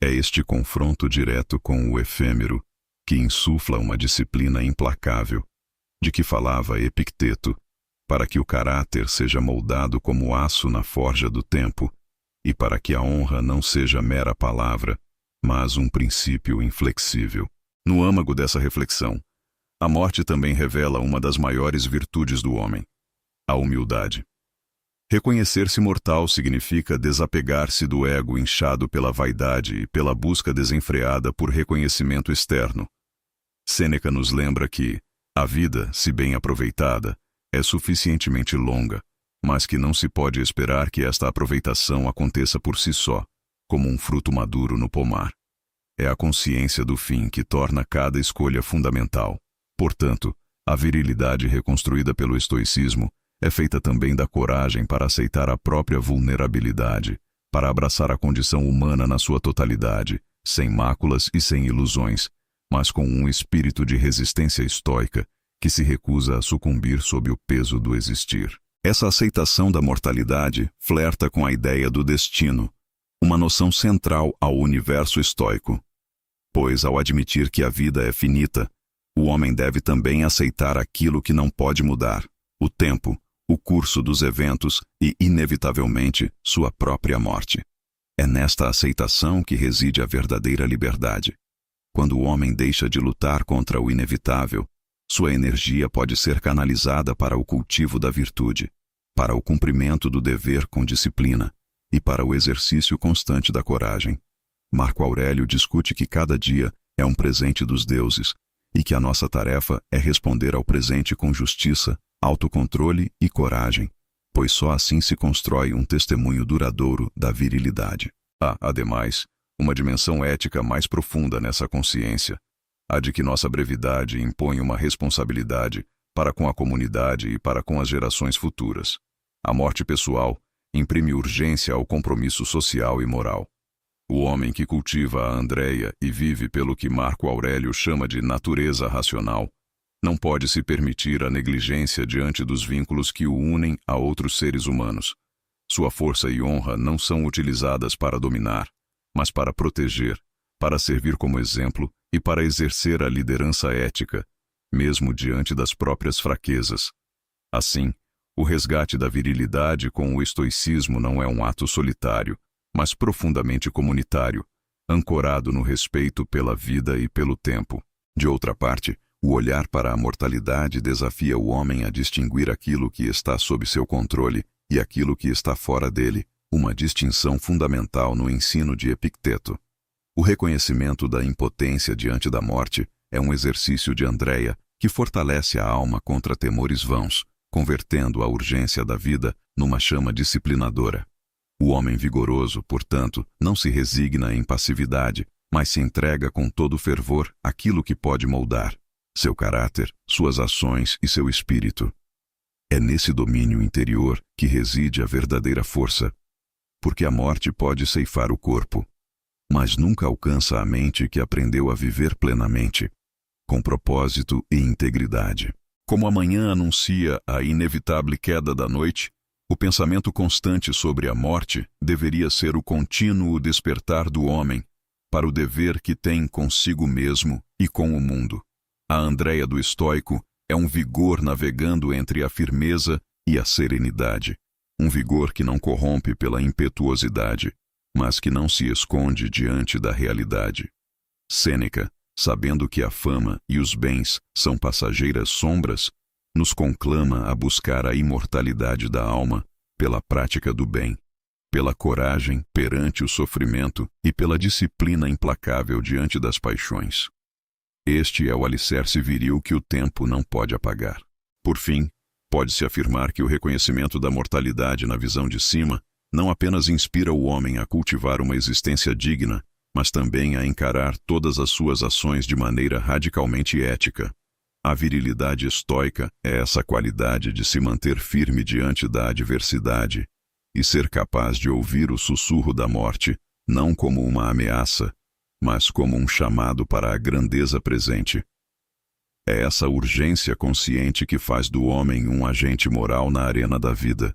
É este confronto direto com o efêmero que insufla uma disciplina implacável, de que falava Epicteto, para que o caráter seja moldado como aço na forja do tempo, e para que a honra não seja mera palavra, mas um princípio inflexível. No âmago dessa reflexão, a morte também revela uma das maiores virtudes do homem, a humildade. Reconhecer-se mortal significa desapegar-se do ego inchado pela vaidade e pela busca desenfreada por reconhecimento externo. Sêneca nos lembra que a vida, se bem aproveitada, é suficientemente longa, mas que não se pode esperar que esta aproveitação aconteça por si só, como um fruto maduro no pomar. É a consciência do fim que torna cada escolha fundamental. Portanto, a virilidade reconstruída pelo estoicismo é feita também da coragem para aceitar a própria vulnerabilidade, para abraçar a condição humana na sua totalidade, sem máculas e sem ilusões, mas com um espírito de resistência estoica que se recusa a sucumbir sob o peso do existir. Essa aceitação da mortalidade flerta com a ideia do destino, uma noção central ao universo estoico. Pois, ao admitir que a vida é finita, O homem deve também aceitar aquilo que não pode mudar: o tempo, o curso dos eventos e, inevitavelmente, sua própria morte. É nesta aceitação que reside a verdadeira liberdade. Quando o homem deixa de lutar contra o inevitável, sua energia pode ser canalizada para o cultivo da virtude, para o cumprimento do dever com disciplina e para o exercício constante da coragem. Marco Aurélio discute que cada dia é um presente dos deuses e que a nossa tarefa é responder ao presente com justiça, autocontrole e coragem, pois só assim se constrói um testemunho duradouro da virilidade. Há, ademais, uma dimensão ética mais profunda nessa consciência, a de que nossa brevidade impõe uma responsabilidade para com a comunidade e para com as gerações futuras. A morte pessoal imprime urgência ao compromisso social e moral. O homem que cultiva a Andreia e vive pelo que Marco Aurélio chama de natureza racional, não pode se permitir a negligência diante dos vínculos que o unem a outros seres humanos. Sua força e honra não são utilizadas para dominar, mas para proteger, para servir como exemplo e para exercer a liderança ética, mesmo diante das próprias fraquezas. Assim, o resgate da virilidade com o estoicismo não é um ato solitário, mas profundamente comunitário, ancorado no respeito pela vida e pelo tempo. De outra parte, o olhar para a mortalidade desafia o homem a distinguir aquilo que está sob seu controle e aquilo que está fora dele, uma distinção fundamental no ensino de Epicteto. O reconhecimento da impotência diante da morte é um exercício de Andreia que fortalece a alma contra temores vãos, convertendo a urgência da vida numa chama disciplinadora. O homem vigoroso, portanto, não se resigna em passividade, mas se entrega com todo fervor àquilo que pode moldar: seu caráter, suas ações e seu espírito. É nesse domínio interior que reside a verdadeira força, porque a morte pode ceifar o corpo, mas nunca alcança a mente que aprendeu a viver plenamente, com propósito e integridade. Como a manhã anuncia a inevitável queda da noite, o pensamento constante sobre a morte deveria ser o contínuo despertar do homem para o dever que tem consigo mesmo e com o mundo. A Andreia do estoico é um vigor navegando entre a firmeza e a serenidade, um vigor que não corrompe pela impetuosidade, mas que não se esconde diante da realidade. Sêneca, sabendo que a fama e os bens são passageiras sombras, nos conclama a buscar a imortalidade da alma pela prática do bem, pela coragem perante o sofrimento e pela disciplina implacável diante das paixões. Este é o alicerce viril que o tempo não pode apagar. Por fim, pode-se afirmar que o reconhecimento da mortalidade na visão de cima não apenas inspira o homem a cultivar uma existência digna, mas também a encarar todas as suas ações de maneira radicalmente ética. A virilidade estoica é essa qualidade de se manter firme diante da adversidade e ser capaz de ouvir o sussurro da morte, não como uma ameaça, mas como um chamado para a grandeza presente. É essa urgência consciente que faz do homem um agente moral na arena da vida,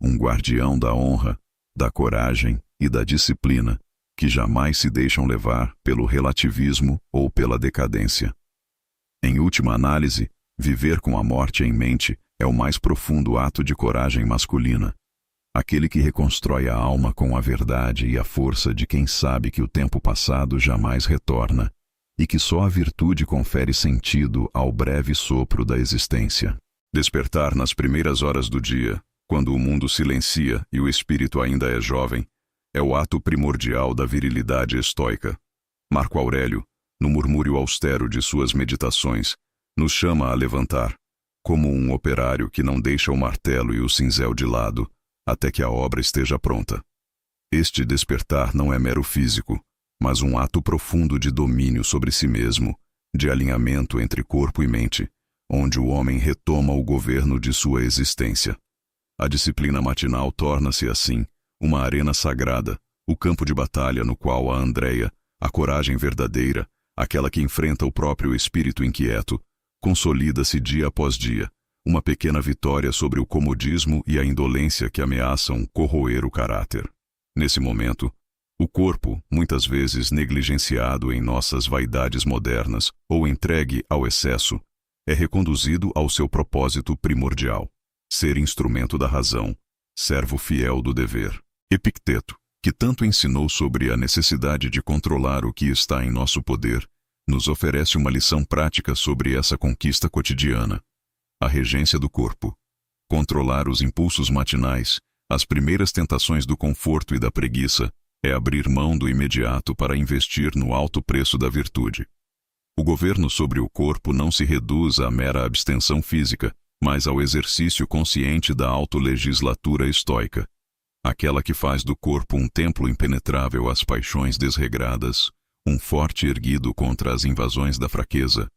um guardião da honra, da coragem e da disciplina, que jamais se deixam levar pelo relativismo ou pela decadência. Em última análise, viver com a morte em mente é o mais profundo ato de coragem masculina, aquele que reconstrói a alma com a verdade e a força de quem sabe que o tempo passado jamais retorna e que só a virtude confere sentido ao breve sopro da existência. Despertar nas primeiras horas do dia, quando o mundo silencia e o espírito ainda é jovem, é o ato primordial da virilidade estoica. Marco Aurélio, no murmúrio austero de suas meditações, nos chama a levantar, como um operário que não deixa o martelo e o cinzel de lado, até que a obra esteja pronta. Este despertar não é mero físico, mas um ato profundo de domínio sobre si mesmo, de alinhamento entre corpo e mente, onde o homem retoma o governo de sua existência. A disciplina matinal torna-se, assim, uma arena sagrada, o campo de batalha no qual a Andreia, a coragem verdadeira, aquela que enfrenta o próprio espírito inquieto, consolida-se dia após dia, uma pequena vitória sobre o comodismo e a indolência que ameaçam corroer o caráter. Nesse momento, O corpo, muitas vezes negligenciado em nossas vaidades modernas ou entregue ao excesso, é reconduzido ao seu propósito primordial: ser instrumento da razão, servo fiel do dever. Epicteto, que tanto ensinou sobre a necessidade de controlar o que está em nosso poder, nos oferece uma lição prática sobre essa conquista cotidiana: a regência do corpo. Controlar os impulsos matinais, as primeiras tentações do conforto e da preguiça, é abrir mão do imediato para investir no alto preço da virtude. O governo sobre o corpo não se reduz à mera abstenção física, mas ao exercício consciente da autolegislatura estoica, aquela que faz do corpo um templo impenetrável às paixões desregradas, um forte erguido contra as invasões da fraqueza.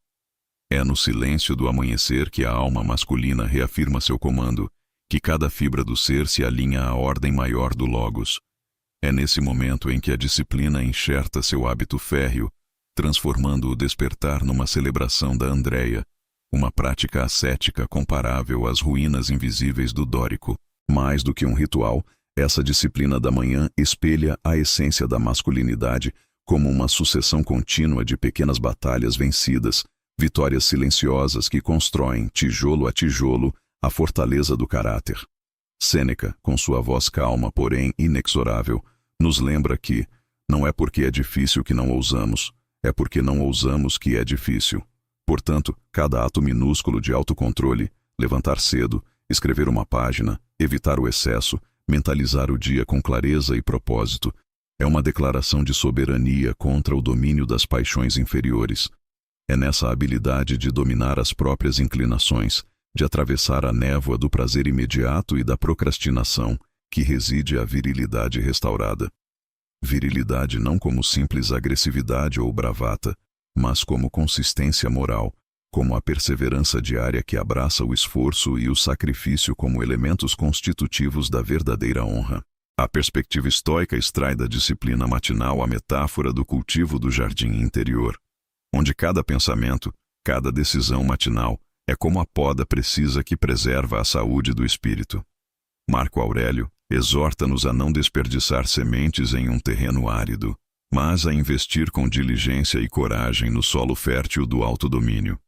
É no silêncio do amanhecer que a alma masculina reafirma seu comando, que cada fibra do ser se alinha à ordem maior do Logos. É nesse momento em que a disciplina enxerta seu hábito férreo, transformando o despertar numa celebração da Andreia, uma prática ascética comparável às ruínas invisíveis do Dórico. Mais do que um ritual, essa disciplina da manhã espelha a essência da masculinidade como uma sucessão contínua de pequenas batalhas vencidas, vitórias silenciosas que constroem, tijolo a tijolo, a fortaleza do caráter. Sêneca, com sua voz calma, porém inexorável, nos lembra que não é porque é difícil que não ousamos, é porque não ousamos que é difícil. Portanto, cada ato minúsculo de autocontrole, levantar cedo, escrever uma página, evitar o excesso, mentalizar o dia com clareza e propósito, é uma declaração de soberania contra o domínio das paixões inferiores. É nessa habilidade de dominar as próprias inclinações, de atravessar a névoa do prazer imediato e da procrastinação, que reside a virilidade restaurada. Virilidade não como simples agressividade ou bravata, mas como consistência moral, como a perseverança diária que abraça o esforço e o sacrifício como elementos constitutivos da verdadeira honra. A perspectiva estoica extrai da disciplina matinal a metáfora do cultivo do jardim interior, onde cada pensamento, cada decisão matinal é como a poda precisa que preserva a saúde do espírito. Marco Aurélio exorta-nos a não desperdiçar sementes em um terreno árido, mas a investir com diligência e coragem no solo fértil do autodomínio.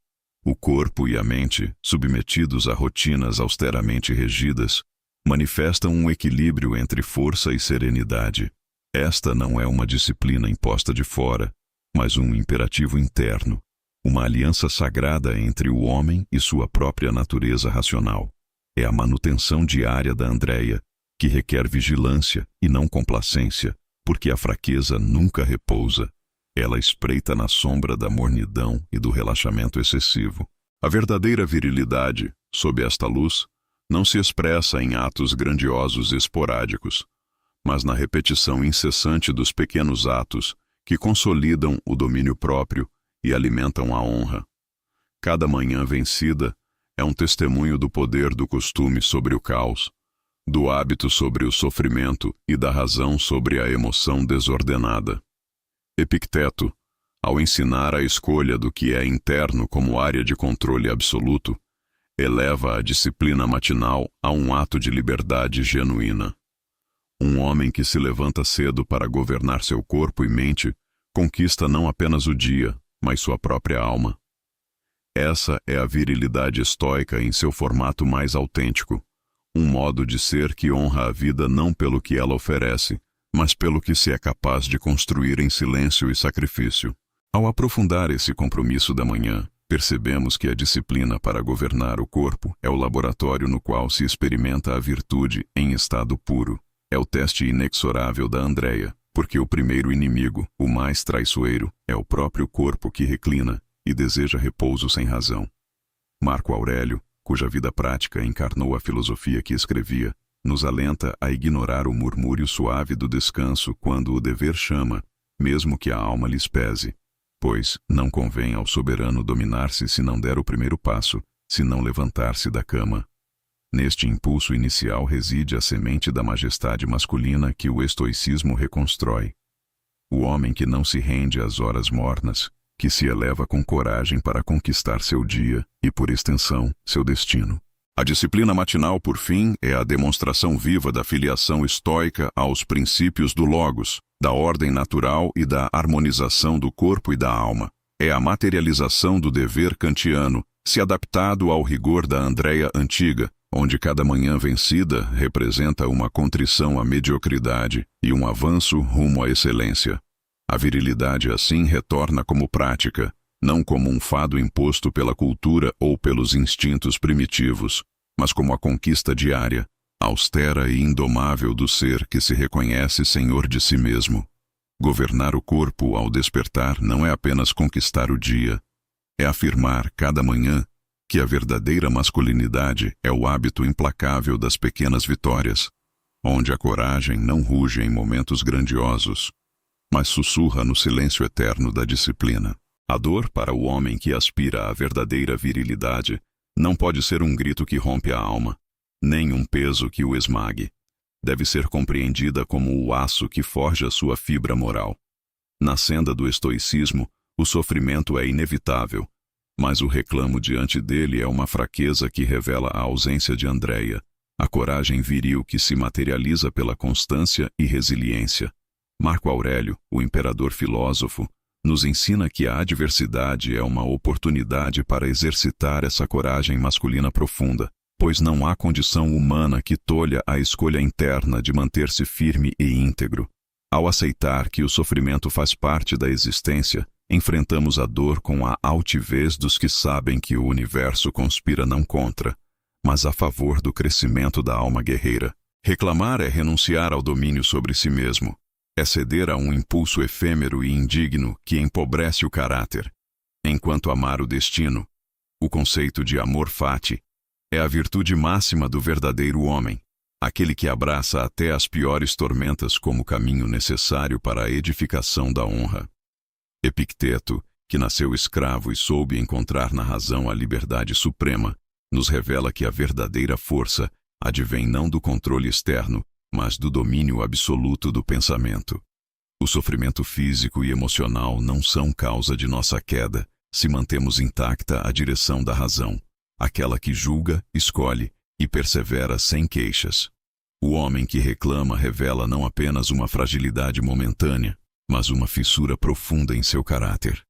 O corpo e a mente, submetidos a rotinas austeramente regidas, manifestam um equilíbrio entre força e serenidade. Esta não é uma disciplina imposta de fora, mas um imperativo interno, uma aliança sagrada entre o homem e sua própria natureza racional. É a manutenção diária da Andreia, que requer vigilância e não complacência, porque a fraqueza nunca repousa. Ela espreita na sombra da mornidão e do relaxamento excessivo. A verdadeira virilidade, sob esta luz, não se expressa em atos grandiosos esporádicos, mas na repetição incessante dos pequenos atos que consolidam o domínio próprio e alimentam a honra. Cada manhã vencida é um testemunho do poder do costume sobre o caos, do hábito sobre o sofrimento e da razão sobre a emoção desordenada. Epicteto, ao ensinar a escolha do que é interno como área de controle absoluto, eleva a disciplina matinal a um ato de liberdade genuína. Um homem que se levanta cedo para governar seu corpo e mente conquista não apenas o dia, mas sua própria alma. Essa é a virilidade estoica em seu formato mais autêntico, um modo de ser que honra a vida não pelo que ela oferece, mas pelo que se é capaz de construir em silêncio e sacrifício. Ao aprofundar esse compromisso da manhã, percebemos que a disciplina para governar o corpo é o laboratório no qual se experimenta a virtude em estado puro. É o teste inexorável da Andreia, porque o primeiro inimigo, o mais traiçoeiro, é o próprio corpo que reclina e deseja repouso sem razão. Marco Aurélio, cuja vida prática encarnou a filosofia que escrevia, nos alenta a ignorar o murmúrio suave do descanso quando o dever chama, mesmo que a alma lhes pese. Pois não convém ao soberano dominar-se se não der o primeiro passo, se não levantar-se da cama. Neste impulso inicial reside a semente da majestade masculina que o estoicismo reconstrói. O homem que não se rende às horas mornas, que se eleva com coragem para conquistar seu dia e, por extensão, seu destino. A disciplina matinal, por fim, é a demonstração viva da filiação estoica aos princípios do Logos, da ordem natural e da harmonização do corpo e da alma. É a materialização do dever kantiano, se adaptado ao rigor da Andreia antiga, onde cada manhã vencida representa uma contrição à mediocridade e um avanço rumo à excelência. A virilidade assim retorna como prática, não como um fado imposto pela cultura ou pelos instintos primitivos, mas como a conquista diária, austera e indomável do ser que se reconhece senhor de si mesmo. Governar o corpo ao despertar não é apenas conquistar o dia, é afirmar cada manhã que a verdadeira masculinidade é o hábito implacável das pequenas vitórias, onde a coragem não ruge em momentos grandiosos, mas sussurra no silêncio eterno da disciplina. A dor para o homem que aspira à verdadeira virilidade não pode ser um grito que rompe a alma, nem um peso que o esmague. Deve ser compreendida como o aço que forja sua fibra moral. Na senda do estoicismo, o sofrimento é inevitável, mas o reclamo diante dele é uma fraqueza que revela a ausência de Andreia, a coragem viril que se materializa pela constância e resiliência. Marco Aurélio, o imperador filósofo, nos ensina que a adversidade é uma oportunidade para exercitar essa coragem masculina profunda, pois não há condição humana que tolha a escolha interna de manter-se firme e íntegro. Ao aceitar que o sofrimento faz parte da existência, enfrentamos a dor com a altivez dos que sabem que o universo conspira não contra, mas a favor do crescimento da alma guerreira. Reclamar é renunciar ao domínio sobre si mesmo, é ceder a um impulso efêmero e indigno que empobrece o caráter. Enquanto amar o destino, o conceito de amor fati, é a virtude máxima do verdadeiro homem, aquele que abraça até as piores tormentas como caminho necessário para a edificação da honra. Epicteto, que nasceu escravo e soube encontrar na razão a liberdade suprema, nos revela que a verdadeira força advém não do controle externo, mas do domínio absoluto do pensamento. O sofrimento físico e emocional não são causa de nossa queda, se mantemos intacta a direção da razão, aquela que julga, escolhe e persevera sem queixas. O homem que reclama revela não apenas uma fragilidade momentânea, mas uma fissura profunda em seu caráter.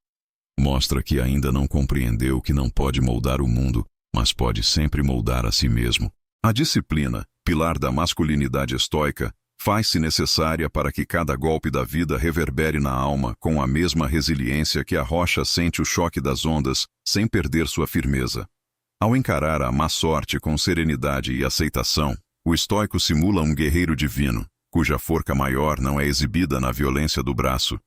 Mostra que ainda não compreendeu que não pode moldar o mundo, mas pode sempre moldar a si mesmo. A disciplina, pilar da masculinidade estoica, faz-se necessária para que cada golpe da vida reverbere na alma com a mesma resiliência que a rocha sente o choque das ondas, sem perder sua firmeza. Ao encarar a má sorte com serenidade e aceitação, o estoico simula um guerreiro divino, cuja forca maior não é exibida na violência do braço,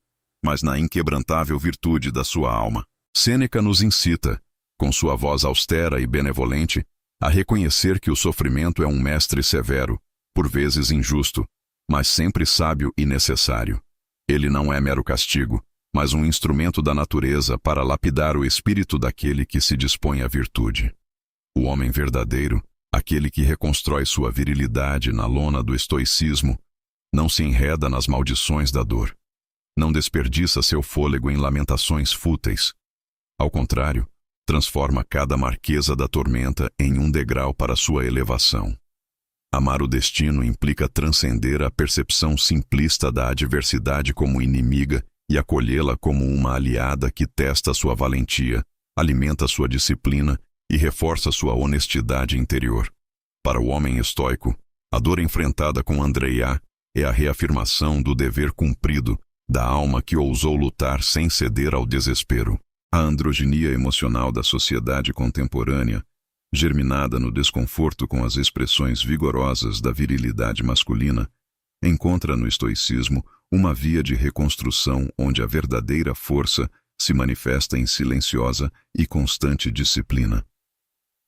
mas na inquebrantável virtude da sua alma. Sêneca nos incita, com sua voz austera e benevolente, a reconhecer que o sofrimento é um mestre severo, por vezes injusto, mas sempre sábio e necessário. Ele não é mero castigo, mas um instrumento da natureza para lapidar o espírito daquele que se dispõe à virtude. O homem verdadeiro, aquele que reconstrói sua virilidade na lona do estoicismo, não se enreda nas maldições da dor. Não desperdiça seu fôlego em lamentações fúteis. Ao contrário, transforma cada marquesa da tormenta em um degrau para sua elevação. Amar o destino implica transcender a percepção simplista da adversidade como inimiga e acolhê-la como uma aliada que testa sua valentia, alimenta sua disciplina e reforça sua honestidade interior. Para o homem estoico, a dor enfrentada com Andreia é a reafirmação do dever cumprido, da alma que ousou lutar sem ceder ao desespero. A androginia emocional da sociedade contemporânea, germinada no desconforto com as expressões vigorosas da virilidade masculina, encontra no estoicismo uma via de reconstrução onde a verdadeira força se manifesta em silenciosa e constante disciplina.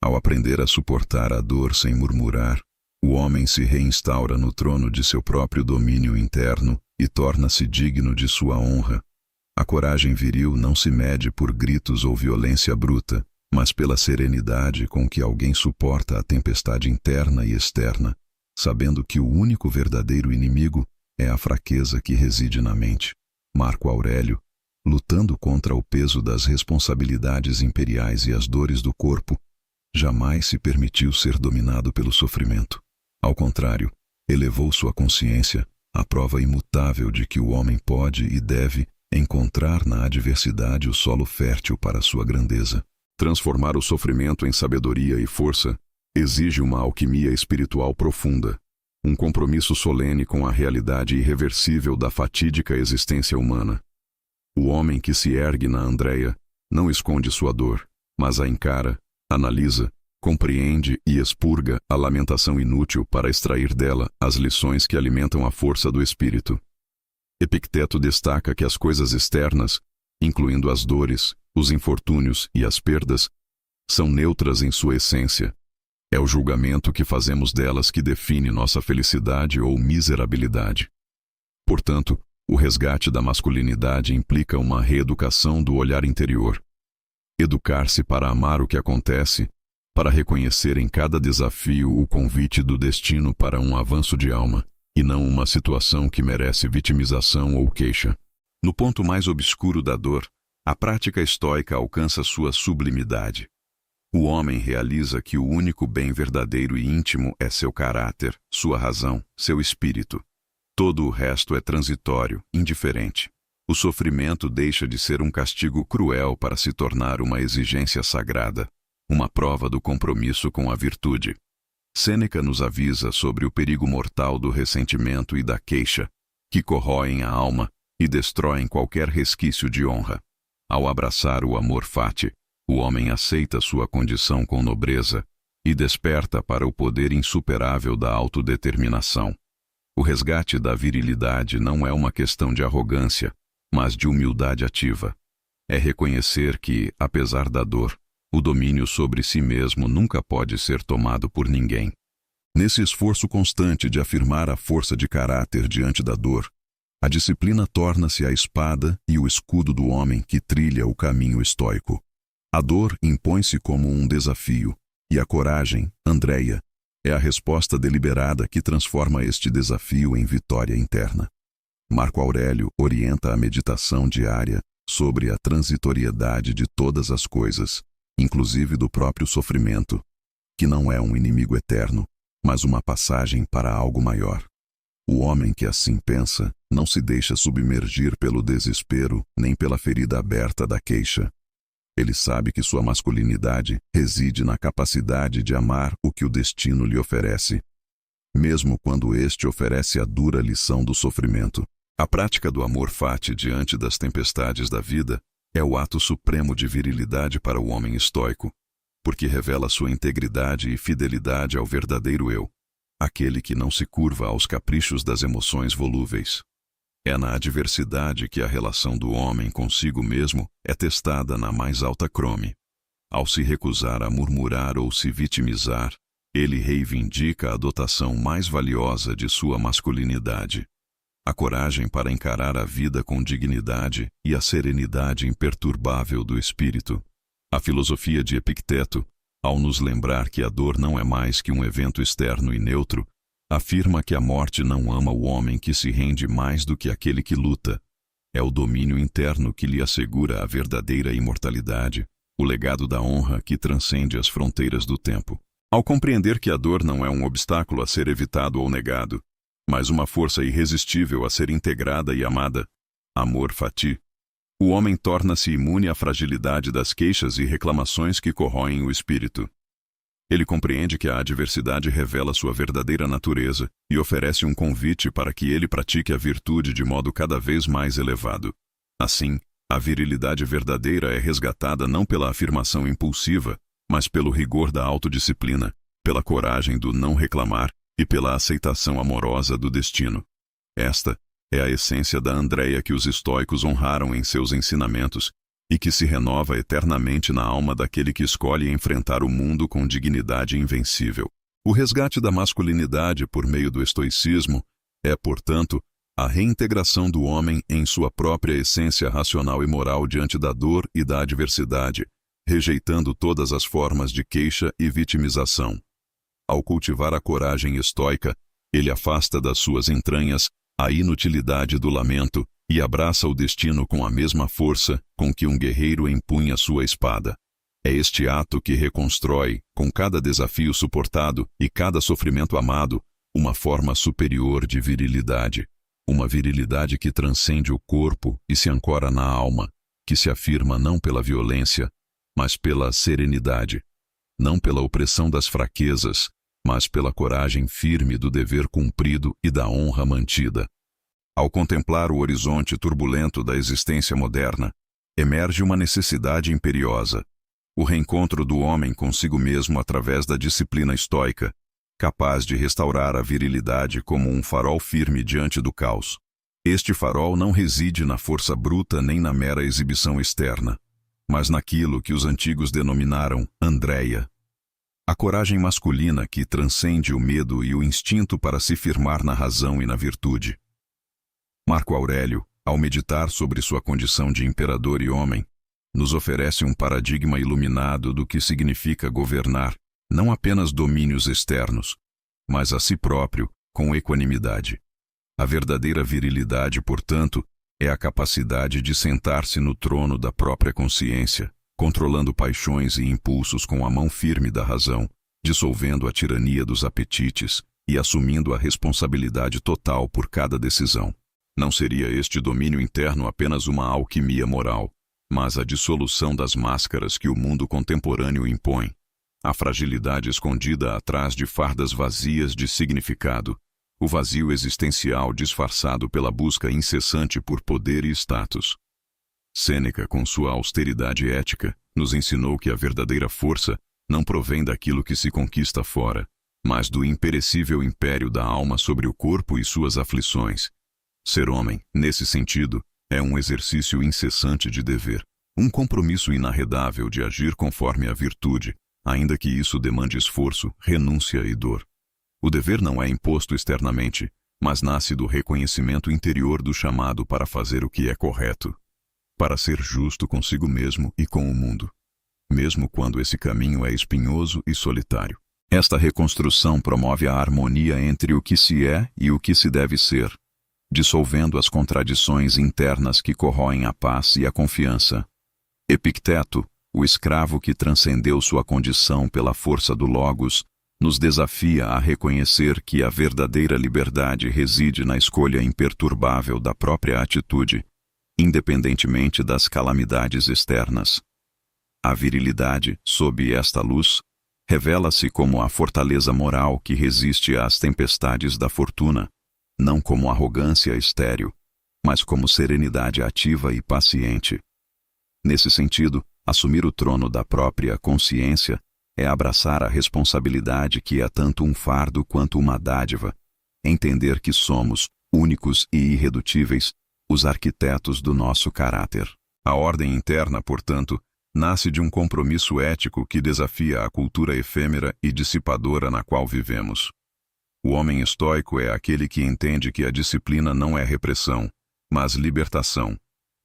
Ao aprender a suportar a dor sem murmurar, o homem se reinstaura no trono de seu próprio domínio interno e torna-se digno de sua honra. A coragem viril não se mede por gritos ou violência bruta, mas pela serenidade com que alguém suporta a tempestade interna e externa, sabendo que o único verdadeiro inimigo é a fraqueza que reside na mente. Marco Aurélio, lutando contra o peso das responsabilidades imperiais e as dores do corpo, jamais se permitiu ser dominado pelo sofrimento. Ao contrário, elevou sua consciência à prova imutável de que o homem pode e deve encontrar na adversidade o solo fértil para sua grandeza. Transformar o sofrimento em sabedoria e força exige uma alquimia espiritual profunda, um compromisso solene com a realidade irreversível da fatídica existência humana. O homem que se ergue na Andreia não esconde sua dor, mas a encara, analisa, compreende e expurga a lamentação inútil para extrair dela as lições que alimentam a força do espírito. Epicteto destaca que as coisas externas, incluindo as dores, os infortúnios e as perdas, são neutras em sua essência. É o julgamento que fazemos delas que define nossa felicidade ou miserabilidade. Portanto, o resgate da masculinidade implica uma reeducação do olhar interior. Educar-se para amar o que acontece, para reconhecer em cada desafio o convite do destino para um avanço de alma, e não uma situação que merece vitimização ou queixa. No ponto mais obscuro da dor, a prática estoica alcança sua sublimidade. O homem realiza que o único bem verdadeiro e íntimo é seu caráter, sua razão, seu espírito. Todo o resto é transitório, indiferente. O sofrimento deixa de ser um castigo cruel para se tornar uma exigência sagrada, uma prova do compromisso com a virtude. Sêneca nos avisa sobre o perigo mortal do ressentimento e da queixa, que corroem a alma e destroem qualquer resquício de honra. Ao abraçar o amor fati, o homem aceita sua condição com nobreza e desperta para o poder insuperável da autodeterminação. O resgate da virilidade não é uma questão de arrogância, mas de humildade ativa. É reconhecer que, apesar da dor, o domínio sobre si mesmo nunca pode ser tomado por ninguém. Nesse esforço constante de afirmar a força de caráter diante da dor, a disciplina torna-se a espada e o escudo do homem que trilha o caminho estoico. A dor impõe-se como um desafio, e a coragem, Andreia, é a resposta deliberada que transforma este desafio em vitória interna. Marco Aurélio orienta a meditação diária sobre a transitoriedade de todas as coisas, inclusive do próprio sofrimento, que não é um inimigo eterno, mas uma passagem para algo maior. O homem que assim pensa não se deixa submergir pelo desespero nem pela ferida aberta da queixa. Ele sabe que sua masculinidade reside na capacidade de amar o que o destino lhe oferece, mesmo quando este oferece a dura lição do sofrimento. A prática do amor fati diante das tempestades da vida é o ato supremo de virilidade para o homem estoico, porque revela sua integridade e fidelidade ao verdadeiro eu, aquele que não se curva aos caprichos das emoções volúveis. É na adversidade que a relação do homem consigo mesmo é testada na mais alta crome. Ao se recusar a murmurar ou se vitimizar, ele reivindica a dotação mais valiosa de sua masculinidade, a coragem para encarar a vida com dignidade e a serenidade imperturbável do espírito. A filosofia de Epicteto, ao nos lembrar que a dor não é mais que um evento externo e neutro, afirma que a morte não ama o homem que se rende mais do que aquele que luta. É o domínio interno que lhe assegura a verdadeira imortalidade, o legado da honra que transcende as fronteiras do tempo. Ao compreender que a dor não é um obstáculo a ser evitado ou negado, mas uma força irresistível a ser integrada e amada, amor fati, o homem torna-se imune à fragilidade das queixas e reclamações que corroem o espírito. Ele compreende que a adversidade revela sua verdadeira natureza e oferece um convite para que ele pratique a virtude de modo cada vez mais elevado. Assim, a virilidade verdadeira é resgatada não pela afirmação impulsiva, mas pelo rigor da autodisciplina, pela coragem do não reclamar e pela aceitação amorosa do destino. Esta é a essência da Andreia que os estoicos honraram em seus ensinamentos e que se renova eternamente na alma daquele que escolhe enfrentar o mundo com dignidade invencível. O resgate da masculinidade por meio do estoicismo é, portanto, a reintegração do homem em sua própria essência racional e moral diante da dor e da adversidade, rejeitando todas as formas de queixa e vitimização. Ao cultivar a coragem estoica, ele afasta das suas entranhas a inutilidade do lamento e abraça o destino com a mesma força com que um guerreiro empunha sua espada. É este ato que reconstrói, com cada desafio suportado e cada sofrimento amado, uma forma superior de virilidade. Uma virilidade que transcende o corpo e se ancora na alma, que se afirma não pela violência, mas pela serenidade, não pela opressão das fraquezas, mas pela coragem firme do dever cumprido e da honra mantida. Ao contemplar o horizonte turbulento da existência moderna, emerge uma necessidade imperiosa: o reencontro do homem consigo mesmo através da disciplina estoica, capaz de restaurar a virilidade como um farol firme diante do caos. Este farol não reside na força bruta nem na mera exibição externa, mas naquilo que os antigos denominaram Andreia. A coragem masculina que transcende o medo e o instinto para se firmar na razão e na virtude. Marco Aurélio, ao meditar sobre sua condição de imperador e homem, nos oferece um paradigma iluminado do que significa governar não apenas domínios externos, mas a si próprio com equanimidade. A verdadeira virilidade, portanto, é a capacidade de sentar-se no trono da própria consciência, controlando paixões e impulsos com a mão firme da razão, dissolvendo a tirania dos apetites e assumindo a responsabilidade total por cada decisão. Não seria este domínio interno apenas uma alquimia moral, mas a dissolução das máscaras que o mundo contemporâneo impõe, a fragilidade escondida atrás de fardas vazias de significado, o vazio existencial disfarçado pela busca incessante por poder e status. Sêneca, com sua austeridade ética, nos ensinou que a verdadeira força não provém daquilo que se conquista fora, mas do imperecível império da alma sobre o corpo e suas aflições. Ser homem, nesse sentido, é um exercício incessante de dever, um compromisso inarredável de agir conforme a virtude, ainda que isso demande esforço, renúncia e dor. O dever não é imposto externamente, mas nasce do reconhecimento interior do chamado para fazer o que é correto, para ser justo consigo mesmo e com o mundo, mesmo quando esse caminho é espinhoso e solitário. Esta reconstrução promove a harmonia entre o que se é e o que se deve ser, dissolvendo as contradições internas que corroem a paz e a confiança. Epicteto, o escravo que transcendeu sua condição pela força do Logos, nos desafia a reconhecer que a verdadeira liberdade reside na escolha imperturbável da própria atitude, independentemente das calamidades externas. A virilidade, sob esta luz, revela-se como a fortaleza moral que resiste às tempestades da fortuna, não como arrogância estéril, mas como serenidade ativa e paciente. Nesse sentido, assumir o trono da própria consciência é abraçar a responsabilidade que é tanto um fardo quanto uma dádiva, entender que somos, únicos e irredutíveis, os arquitetos do nosso caráter. A ordem interna, portanto, nasce de um compromisso ético que desafia a cultura efêmera e dissipadora na qual vivemos. O homem estoico é aquele que entende que a disciplina não é repressão, mas libertação,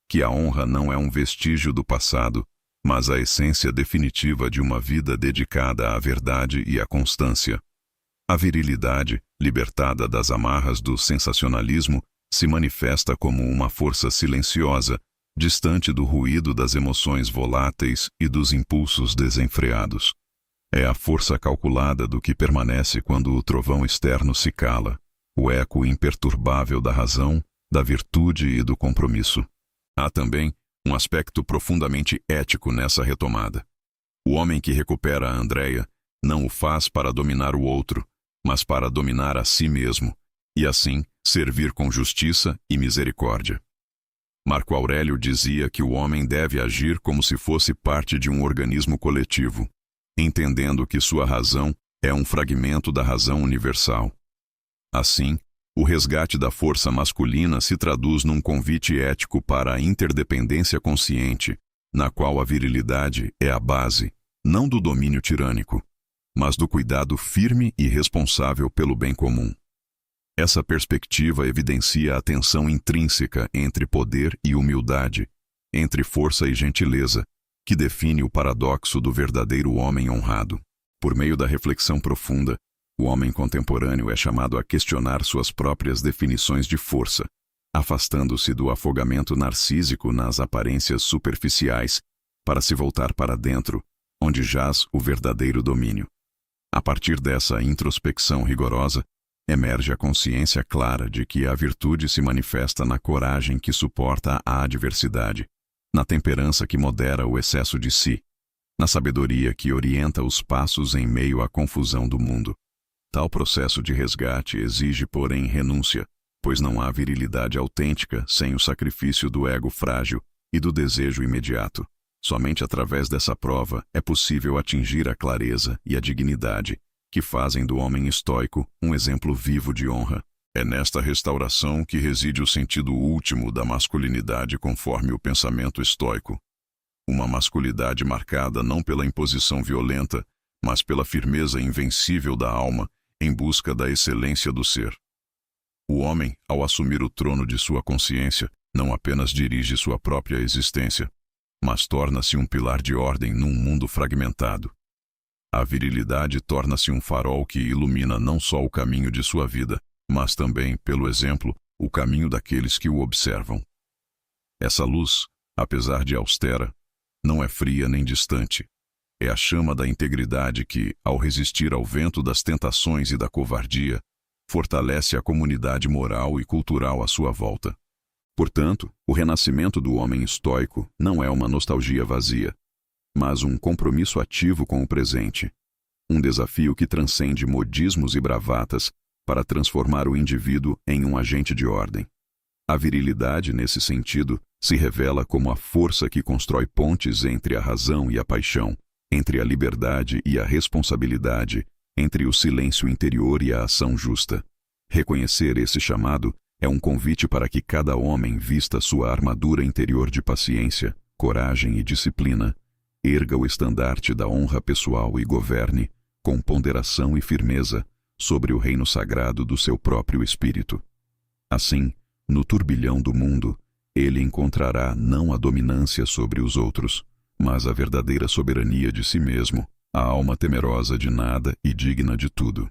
que a honra não é um vestígio do passado, mas a essência definitiva de uma vida dedicada à verdade e à constância. A virilidade, libertada das amarras do sensacionalismo, se manifesta como uma força silenciosa, distante do ruído das emoções voláteis e dos impulsos desenfreados. É a força calculada do que permanece quando o trovão externo se cala, o eco imperturbável da razão, da virtude e do compromisso. Há também um aspecto profundamente ético nessa retomada. O homem que recupera a Andreia não o faz para dominar o outro, mas para dominar a si mesmo, e assim servir com justiça e misericórdia. Marco Aurélio dizia que o homem deve agir como se fosse parte de um organismo coletivo, entendendo que sua razão é um fragmento da razão universal. Assim, o resgate da força masculina se traduz num convite ético para a interdependência consciente, na qual a virilidade é a base, não do domínio tirânico, mas do cuidado firme e responsável pelo bem comum. Essa perspectiva evidencia a tensão intrínseca entre poder e humildade, entre força e gentileza, que define o paradoxo do verdadeiro homem honrado. Por meio da reflexão profunda, o homem contemporâneo é chamado a questionar suas próprias definições de força, afastando-se do afogamento narcísico nas aparências superficiais, para se voltar para dentro, onde jaz o verdadeiro domínio. A partir dessa introspecção rigorosa, emerge a consciência clara de que a virtude se manifesta na coragem que suporta a adversidade, na temperança que modera o excesso de si, na sabedoria que orienta os passos em meio à confusão do mundo. Tal processo de resgate exige, porém, renúncia, pois não há virilidade autêntica sem o sacrifício do ego frágil e do desejo imediato. Somente através dessa prova é possível atingir a clareza e a dignidade que fazem do homem estoico um exemplo vivo de honra. É nesta restauração que reside o sentido último da masculinidade conforme o pensamento estoico. Uma masculinidade marcada não pela imposição violenta, mas pela firmeza invencível da alma em busca da excelência do ser. O homem, ao assumir o trono de sua consciência, não apenas dirige sua própria existência, mas torna-se um pilar de ordem num mundo fragmentado. A virilidade torna-se um farol que ilumina não só o caminho de sua vida, mas também, pelo exemplo, o caminho daqueles que o observam. Essa luz, apesar de austera, não é fria nem distante. É a chama da integridade que, ao resistir ao vento das tentações e da covardia, fortalece a comunidade moral e cultural à sua volta. Portanto, o renascimento do homem estoico não é uma nostalgia vazia, mas um compromisso ativo com o presente. Um desafio que transcende modismos e bravatas para transformar o indivíduo em um agente de ordem. A virilidade, nesse sentido, se revela como a força que constrói pontes entre a razão e a paixão, entre a liberdade e a responsabilidade, entre o silêncio interior e a ação justa. Reconhecer esse chamado é um convite para que cada homem vista sua armadura interior de paciência, coragem e disciplina, erga o estandarte da honra pessoal e governe, com ponderação e firmeza, sobre o reino sagrado do seu próprio espírito. Assim, no turbilhão do mundo, ele encontrará não a dominância sobre os outros, mas a verdadeira soberania de si mesmo, a alma temerosa de nada e digna de tudo.